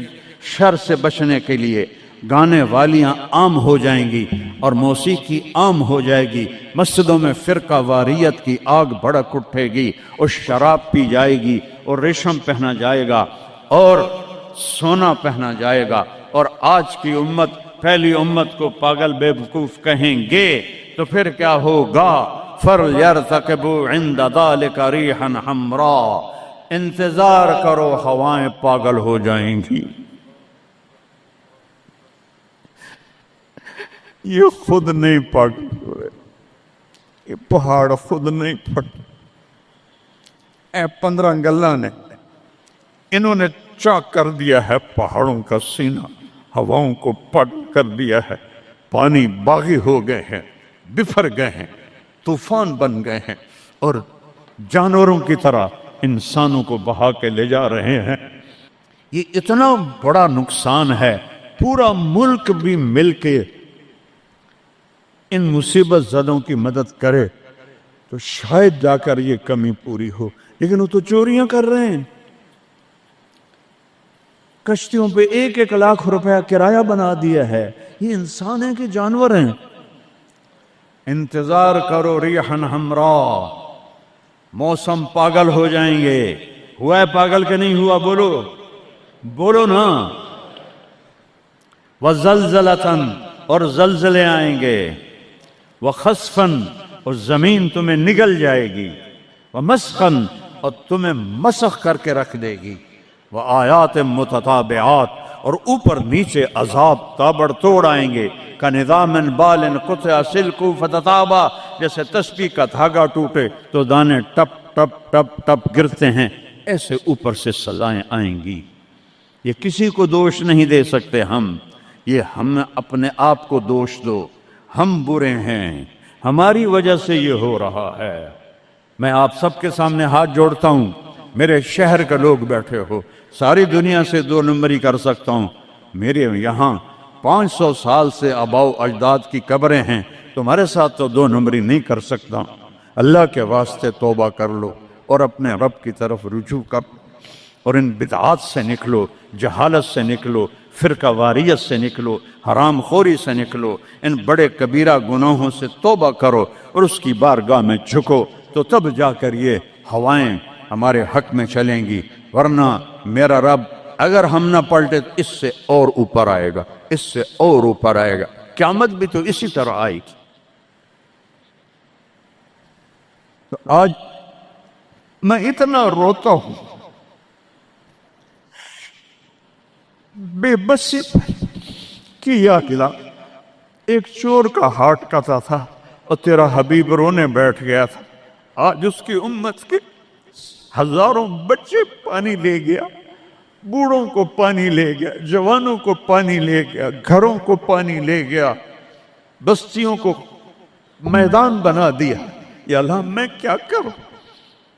شر سے بچنے کے لیے گانے والیاں عام ہو جائیں گی اور موسیقی عام ہو جائے گی، مسجدوں میں فرقہ واریت کی آگ بھڑک اٹھے گی، اور شراب پی جائے گی، اور ریشم پہنا جائے گا، اور سونا پہنا جائے گا، اور آج کی امت پہلی امت کو پاگل بے وقوف کہیں گے، تو پھر کیا ہوگا؟ فَلْيَرْتَقِبُوا عِنْدَ ذَلِكَ رِيحًا حَمْرَاءَ، انتظار کرو، ہوائیں پاگل ہو جائیں گی۔ یہ خود نہیں پاگل ہوئے، یہ پہاڑ خود نہیں پھٹ، اے 15 گلہ نے انہوں نے چاک کر دیا ہے پہاڑوں کا سینہ، ہواؤں کو پٹ کر دیا ہے، پانی باغی ہو گئے ہیں، بفر گئے ہیں، طوفان بن گئے ہیں، اور جانوروں کی طرح انسانوں کو بہا کے لے جا رہے ہیں۔ یہ اتنا بڑا نقصان ہے، پورا ملک بھی مل کے ان مصیبت زدوں کی مدد کرے تو شاید جا کر یہ کمی پوری ہو، لیکن وہ تو چوریاں کر رہے ہیں، کشتیوں پہ 1-1 لاکھ روپیہ کرایہ بنا دیا ہے۔ یہ انسان ہیں کہ جانور ہیں؟ انتظار کرو ریحًا حمراء، موسم پاگل ہو جائیں گے۔ ہوا ہے پاگل کہ نہیں ہوا؟ بولو بولو نا۔ وزلزلتاً، اور زلزلے آئیں گے، وخسفاً، اور زمین تمہیں نگل جائے گی، ومسخاً، اور تمہیں مسخ کر کے رکھ دے گی، وآیات متتابعات، اور اوپر نیچے عذاب تابڑ توڑ آئیں گے، کَنِظَامٍ بَالٍ قُطِعَ سِلْكُ فَتَتَابَا، جیسے تسبیح کا دھاگا ٹوٹے تو دانے ٹپ ٹپ ٹپ ٹپ گرتے ہیں، ایسے اوپر سے سزائیں آئیں گی۔ یہ کسی کو دوش نہیں دے سکتے ہم، یہ ہم اپنے آپ کو دوش دو، ہم برے ہیں، ہماری وجہ سے یہ ہو رہا ہے۔ میں آپ سب کے سامنے ہاتھ جوڑتا ہوں، میرے شہر کے لوگ بیٹھے ہو، ساری دنیا سے 2 نمبری کر سکتا ہوں، میرے یہاں 500 سال سے آباؤ اجداد کی قبریں ہیں، تمہارے ساتھ تو 2 نمبری نہیں کر سکتا۔ اللہ کے واسطے توبہ کر لو اور اپنے رب کی طرف رجوع کر، اور ان بدعات سے نکلو، جہالت سے نکلو، فرقہ واریت سے نکلو، حرام خوری سے نکلو، ان بڑے کبیرہ گناہوں سے توبہ کرو اور اس کی بارگاہ میں جھکو، تو تب جا کر یہ ہوائیں ہمارے حق میں چلیں گی، ورنہ میرا رب اگر ہم نہ پلٹے اس سے اور اوپر آئے گا، اس سے اور اوپر آئے گا، قیامت بھی تو اسی طرح آئے گی۔ تو آج میں اتنا روتا ہوں، بے بسی کی یاد دلا۔ ایک چور کا ہارٹ کاتا تھا اور تیرا حبیب رونے بیٹھ گیا تھا۔ آج اس کی امت کے ہزاروں بچے پانی لے گیا، بوڑھوں کو پانی لے گیا، جوانوں کو پانی لے گیا، گھروں کو پانی لے گیا، بستیوں کو میدان بنا دیا۔ یا اللہ میں کیا کروں؟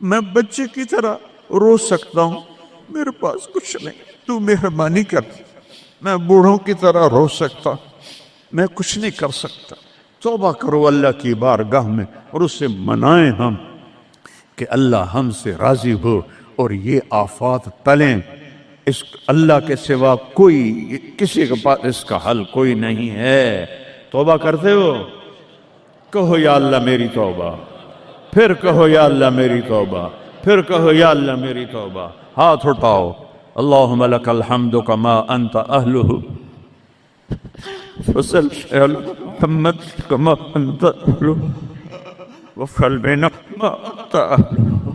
میں بچے کی طرح رو سکتا ہوں، میرے پاس کچھ نہیں، تو مہربانی کر۔ میں بوڑھوں کی طرح رو سکتا ہوں، میں کچھ نہیں کر سکتا۔ توبہ کرو اللہ کی بارگاہ میں اور اسے منائیں ہم کہ اللہ ہم سے راضی ہو اور یہ آفات ٹلیں۔ اس اللہ کے سوا کوئی، کسی کے پاس اس کا حل کوئی نہیں ہے۔ توبہ کرتے ہو؟ کہو یا اللہ میری توبہ، پھر کہو یا اللہ میری توبہ، پھر کہو یا اللہ میری توبہ۔ ہاتھ اٹھاؤ۔ اللہم لک الحمد کما انت اہلہ فصل علی محمد کما انت اہلہ وفعل بنا ما انت اہلہ۔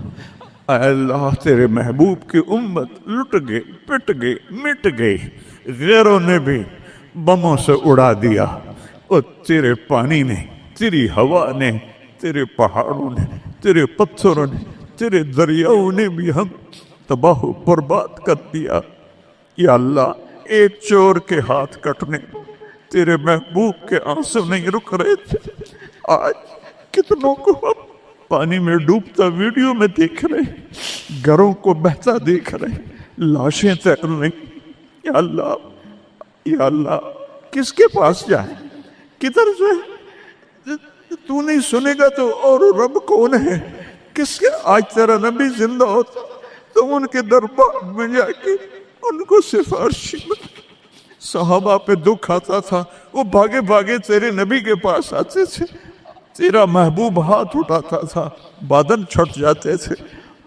اے اللہ تیرے محبوب کی امت لٹ گئے، پٹ گئے، مٹ گئی، غیروں نے بھی بموں سے اڑا دیا، اور تیرے پانی نے، تیری ہوا نے، تیرے پہاڑوں نے، تیرے پتھروں نے، تیرے دریاؤں نے بھی ہم تباہ و برباد کر دیا۔ یا اللہ ایک چور کے ہاتھ کٹنے تیرے محبوب کے آنسو نہیں رک رہے تھے، آج کتنوں کو ہم پانی میں ڈوبتا ویڈیو میں دیکھ رہے، گھروں کو بہتا دیکھ رہے، لاشیں تیر رہی۔ یا اللہ، یا اللہ کس کے پاس جائیں، کدھر جائیں؟ تو نہیں سنے گا تو اور رب کون ہے؟ کس کے؟ آج تیرا نبی زندہ ہوتا تو ان کے دربار میں جا کے ان کو سفارشی صحابہ پہ دکھ آتا تھا، وہ بھاگے بھاگے تیرے نبی کے پاس آتے تھے، تیرا محبوب ہاتھ اٹھاتا تھا، بادل چھٹ جاتے تھے،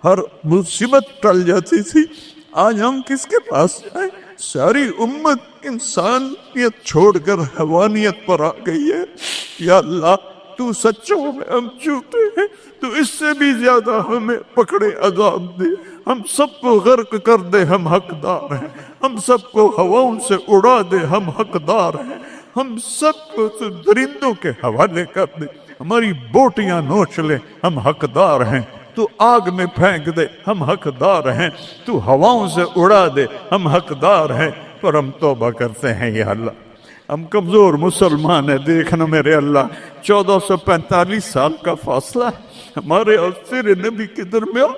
ہر مصیبت ٹل جاتی تھی۔ آج ہم کس کے پاس جائیں؟ ساری امت انسانیت چھوڑ کر حیوانیت پر آ گئی ہے۔ یا اللہ تو سچوں میں ہم جھوٹے ہیں، تو اس سے بھی زیادہ ہمیں پکڑے عذاب دے، ہم سب کو غرق کر دے، ہم حقدار ہیں، ہم سب کو ہواؤں سے اڑا دے، ہم حقدار ہیں، ہم سب کو تو درندوں کے حوالے کر دے، ہماری بوٹیاں نوچ لے، ہم حقدار ہیں، تو آگ میں پھینک دے، ہم حقدار ہیں، تو ہواؤں سے اڑا دے، ہم حقدار ہیں، پر ہم توبہ کرتے ہیں۔ یا اللہ ہم کمزور مسلمان ہیں، دیکھنا میرے اللہ 1445 سال کا فاصلہ ہے ہمارے اور تیرے نبی کے درمیان۔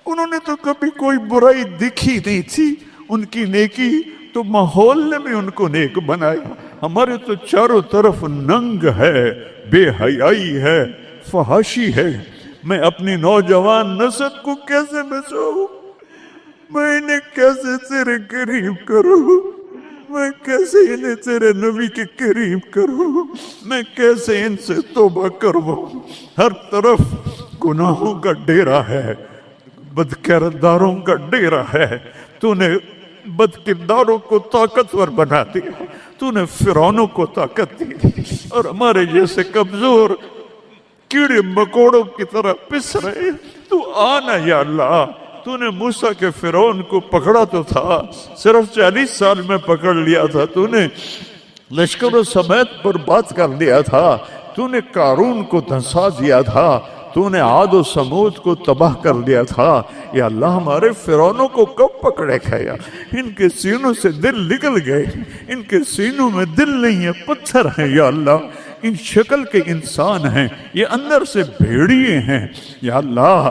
انہوں نے تو کبھی کوئی برائی دکھی نہیں تھی، ان کی نیکی تو ماحول نے بھی ان کو نیک بنایا۔ ہمارے تو چاروں طرف ننگ ہے، بے حیائی ہے، فحاشی ہے۔ میں اپنی نوجوان نسل کو کیسے بچاؤں؟ میں انہیں کیسے تیرے قریب کروں؟ میں کیسے انہیں تیرے نبی کے قریب کروں؟ میں کیسے ان سے توبہ کرواؤں؟ ہر طرف گناہوں کا ڈیرا ہے، بد کرداروں کا ڈیرا ہے۔ تو نے بد کرداروں کو طاقتور بنا دیا، تو نے فرعونوں کو طاقت دی، اور ہمارے جیسے کمزور کیڑے مکوڑوں کی طرح پس رہے۔ تو آنا یا اللہ، تو نے موسیٰ کے فرعون کو پکڑا تو تھا، صرف 40 سال میں پکڑ لیا تھا، تو نے لشکر سمیت برباد کر دیا تھا، تو نے قارون کو دھنسا دیا تھا، تو نے عاد و سمود کو تباہ کر دیا تھا۔ یا اللہ ہمارے فرعونوں کو کب پکڑے گیا؟ ان کے سینوں سے دل نکل گئے، ان کے سینوں میں دل نہیں ہے، پتھر ہیں۔ یا اللہ ان شکل کے انسان ہیں، یہ اندر سے بھیڑیے ہیں۔ یا اللہ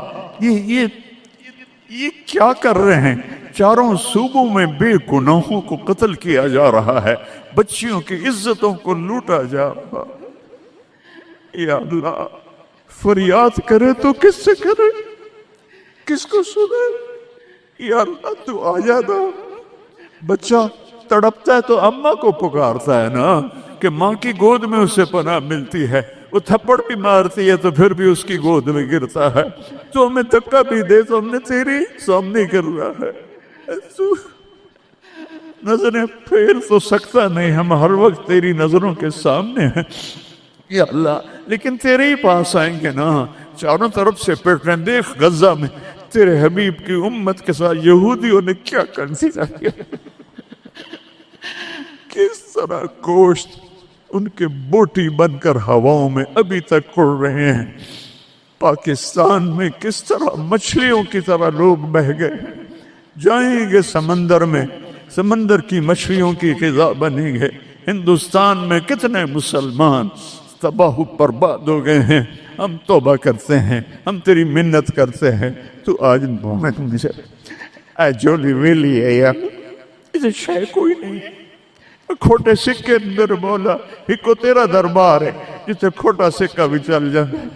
یہ کیا کر رہے ہیں؟ چاروں صوبوں میں بے گناہوں کو قتل کیا جا رہا ہے، بچیوں کی عزتوں کو لوٹا جا رہا ہے۔ یا اللہ فریاد کرے تو کس سے کرے، کس کو سنے؟ یا اللہ تو آ جانا۔ بچہ تڑپتا ہے تو اماں کو پکارتا ہے نا، کہ ماں کی گود میں اسے پناہ ملتی ہے۔ وہ تھپڑ بھی مارتی ہے تو پھر بھی اس کی گود میں گرتا ہے۔ تو ہمیں دھکا بھی دے تو ہم نے تیری سامنے کر رہا ہے۔ نظریں پھیر تو سکتا نہیں، ہم ہر وقت تیری نظروں کے سامنے ہیں یا اللہ، لیکن تیرے ہی پاس آئیں گے نا۔ چاروں طرف سے پٹ رہے ہیں، دیکھ غزہ میں تیرے حبیب کی امت کے ساتھ یہودیوں نے کیا کنسیڈر کیا، کس طرح گوشت ان کے بوٹی بن کر ہواؤں میں ابھی تک اڑ رہے ہیں۔ پاکستان میں کس طرح مچھلیوں کی طرح لوگ بہ گئے ہیں، جائیں گے سمندر میں، سمندر کی مچھلیوں کی غذا بنیں گے۔ ہندوستان میں کتنے مسلمان تباہ و برباد ہو گئے ہیں۔ ہم توبہ کرتے ہیں، ہم تیری منت کرتے ہیں، تو آج مجھے اے جولی ویلی ہے یار، اسے شے کوئی نہیں، کھوٹے سکے اندر مولا ایک کو تیرا دربار ہے جسے کھوٹا سکہ بھی چل جائے،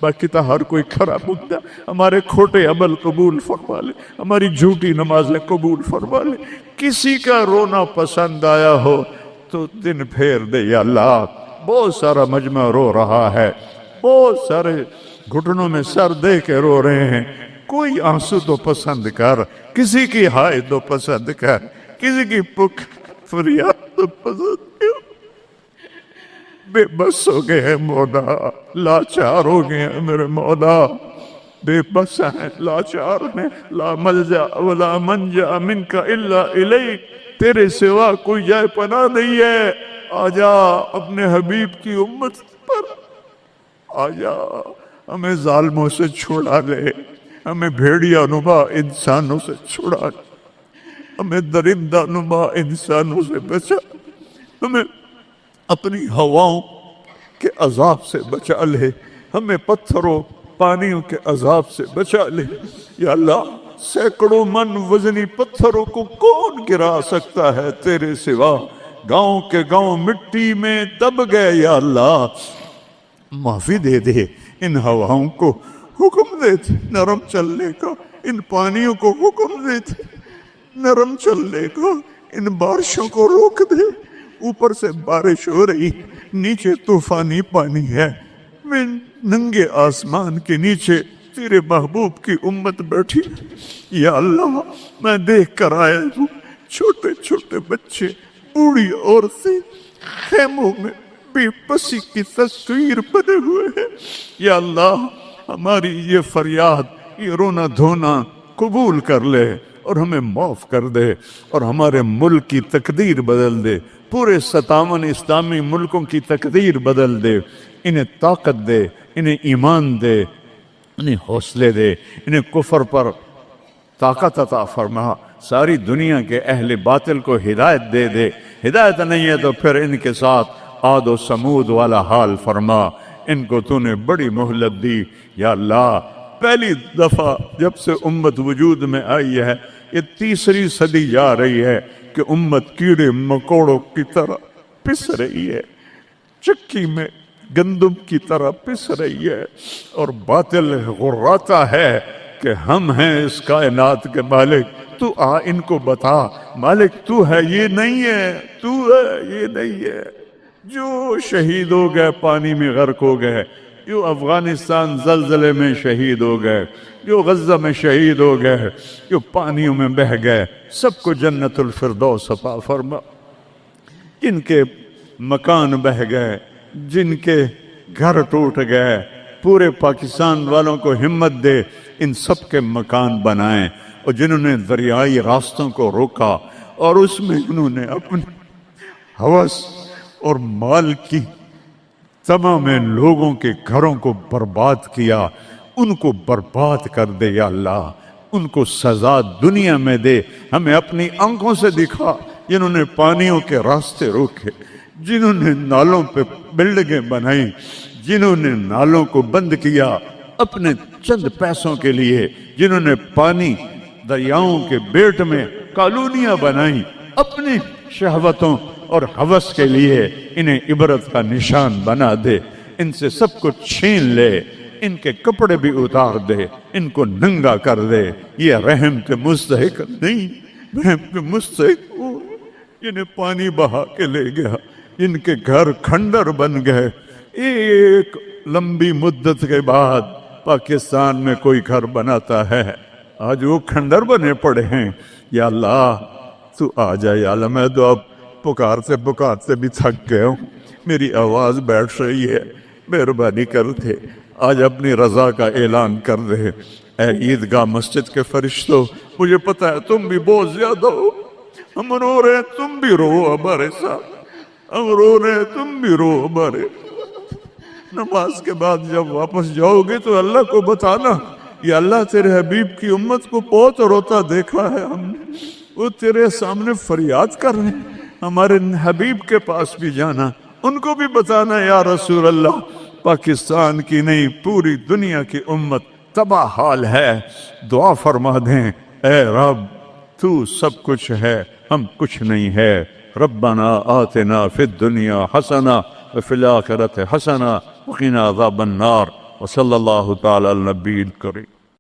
باقی تو ہر کوئی کھڑا مدعا ہمارے کھوٹے عمل قبول فرما لے، ہماری جھوٹی نمازیں قبول فرما لے۔ کسی کا رونا پسند آیا ہو تو دن پھیر دے یا اللہ۔ بہت سارا مجمع رو رہا ہے، بہت سارے گھٹنوں میں سر دے کے رو رہے ہیں، کوئی آنسو تو پسند کر، کسی کی ہائے تو پسند کر، کسی کی پک فریاد تو پسند کر۔ بے بس ہو گئے ہیں مولا، لاچار ہو گئے ہیں میرے مولا، بے بس ہیں، لاچار ہیں، لا ملجا ولا منجا منک الا الیک، تیرے سوا کوئی جائے پناہ نہیں ہے۔ آجا اپنے حبیب کی امت پر آجا، ہمیں ظالموں سے چھڑا لے، ہمیں بھیڑیا نما انسانوں سے چھڑا لے، ہمیں درندہ نما انسانوں سے بچا، ہمیں اپنی ہواؤں کے عذاب سے بچا لے، ہمیں پتھروں پانیوں کے عذاب سے بچا لے یا اللہ۔ سینکڑوں من وزنی پتھروں کو کون گرا سکتا ہے تیرے سوا؟ گاؤں کے گاؤں مٹی میں دب گئے یا اللہ، معافی دے دے۔ ان ہواؤں کو حکم دے دے نرم چلنے کا، ان پانیوں کو حکم دے دے نرم چلنے کا، ان بارشوں کو روک دے۔ اوپر سے بارش ہو رہی، نیچے طوفانی پانی ہے، میں ننگے آسمان کے نیچے تیرے محبوب کی امت بیٹھی یا اللہ۔ میں دیکھ کر آیا ہوں چھوٹے چھوٹے بچے، بوڑھی عورتیں خیموں میں بے بسی کی تصویر بنے ہوئے ہیں یا اللہ۔ ہماری یہ فریاد، یہ رونا دھونا قبول کر لے اور ہمیں معاف کر دے، اور ہمارے ملک کی تقدیر بدل دے، پورے 57 اسلامی ملکوں کی تقدیر بدل دے۔ انہیں طاقت دے، انہیں ایمان دے، انہیں حوصلے دے، انہیں کفر پر طاقت عطا فرما۔ ساری دنیا کے اہل باطل کو ہدایت دے دے، ہدایت نہیں ہے تو پھر ان کے ساتھ عاد و سمود والا حال فرما۔ ان کو تو نے بڑی مہلت دی یا اللہ۔ پہلی دفعہ جب سے امت وجود میں آئی ہے، یہ تیسری صدی جا رہی ہے کہ امت کیڑے مکوڑوں کی طرح پس رہی ہے، چکی میں گندم کی طرح پس رہی ہے، اور باطل غراتا ہے کہ ہم ہیں اس کائنات کے مالک۔ تو آ ان کو بتا مالک تو ہے، یہ نہیں ہے، تو ہے، یہ نہیں ہے۔ جو شہید ہو گئے پانی میں غرق ہو گئے، جو افغانستان زلزلے میں شہید ہو گئے، جو غزہ میں شہید ہو گئے، جو پانیوں میں بہہ گئے، سب کو جنت الفردوس عطا فرما۔ جن کے مکان بہہ گئے، جن کے گھر ٹوٹ گئے، پورے پاکستان والوں کو ہمت دے ان سب کے مکان بنائیں، اور جنہوں نے دریائی راستوں کو روکا اور اس میں انہوں نے اپنی ہوس اور مال کی تمام لوگوں کے گھروں کو برباد کیا، ان کو برباد کر دے یا اللہ۔ ان کو سزا دنیا میں دے، ہمیں اپنی آنکھوں سے دکھا جنہوں نے پانیوں کے راستے روکے، جنہوں نے نالوں پہ بلڈنگیں بنائی، جنہوں نے نالوں کو بند کیا اپنے چند پیسوں کے لیے، جنہوں نے پانی دریاؤں کے بیٹ میں کالونیاں بنائیں اپنی شہوتوں اور ہوس کے لیے، انہیں عبرت کا نشان بنا دے۔ ان سے سب کو چھین لے، ان کے کپڑے بھی اتار دے، ان کو ننگا کر دے۔ یہ رحم کے مستحق نہیں، رحم کے مستحق وہ جنہیں پانی بہا کے لے گیا، جن کے گھر کھنڈر بن گئے۔ ایک لمبی مدت کے بعد پاکستان میں کوئی گھر بناتا ہے، آج وہ کھنڈر بنے پڑے ہیں۔ یا اللہ تو آ جا یا اللہ، میں تو اب پکارتے بھی تھک گیا ہوں، میری آواز بیٹھ رہی ہے، مہربانی کرتے آج اپنی رضا کا اعلان کر دے۔ اے عیدگاہ مسجد کے فرشتوں، مجھے پتا ہے تم بھی بہت زیادہ ہو، ہم رو رہے ہیں، تم بھی رو ہمارے ساتھ، ہم رو رہے ہیں، تم بھی رو ہمارے۔ نماز کے بعد جب واپس جاؤ گے تو اللہ کو بتانا، یا اللہ تیرے حبیب کی امت کو بہت روتا دیکھا ہے ہم نے، وہ تیرے سامنے فریاد کر رہے ہیں، ہمارے حبیب کے پاس بھی جانا، ان کو بھی بتانا یا رسول اللہ پاکستان کی نہیں پوری دنیا کی امت تباہ حال ہے، دعا فرما دیں اے رب تو سب کچھ ہے، ہم کچھ نہیں ہے۔ ربنا آتنا فی الدنیا حسنہ وفی الآخرۃ حسنہ وقنا عذاب النار، وصلی اللہ تعالی علی النبی الکریم۔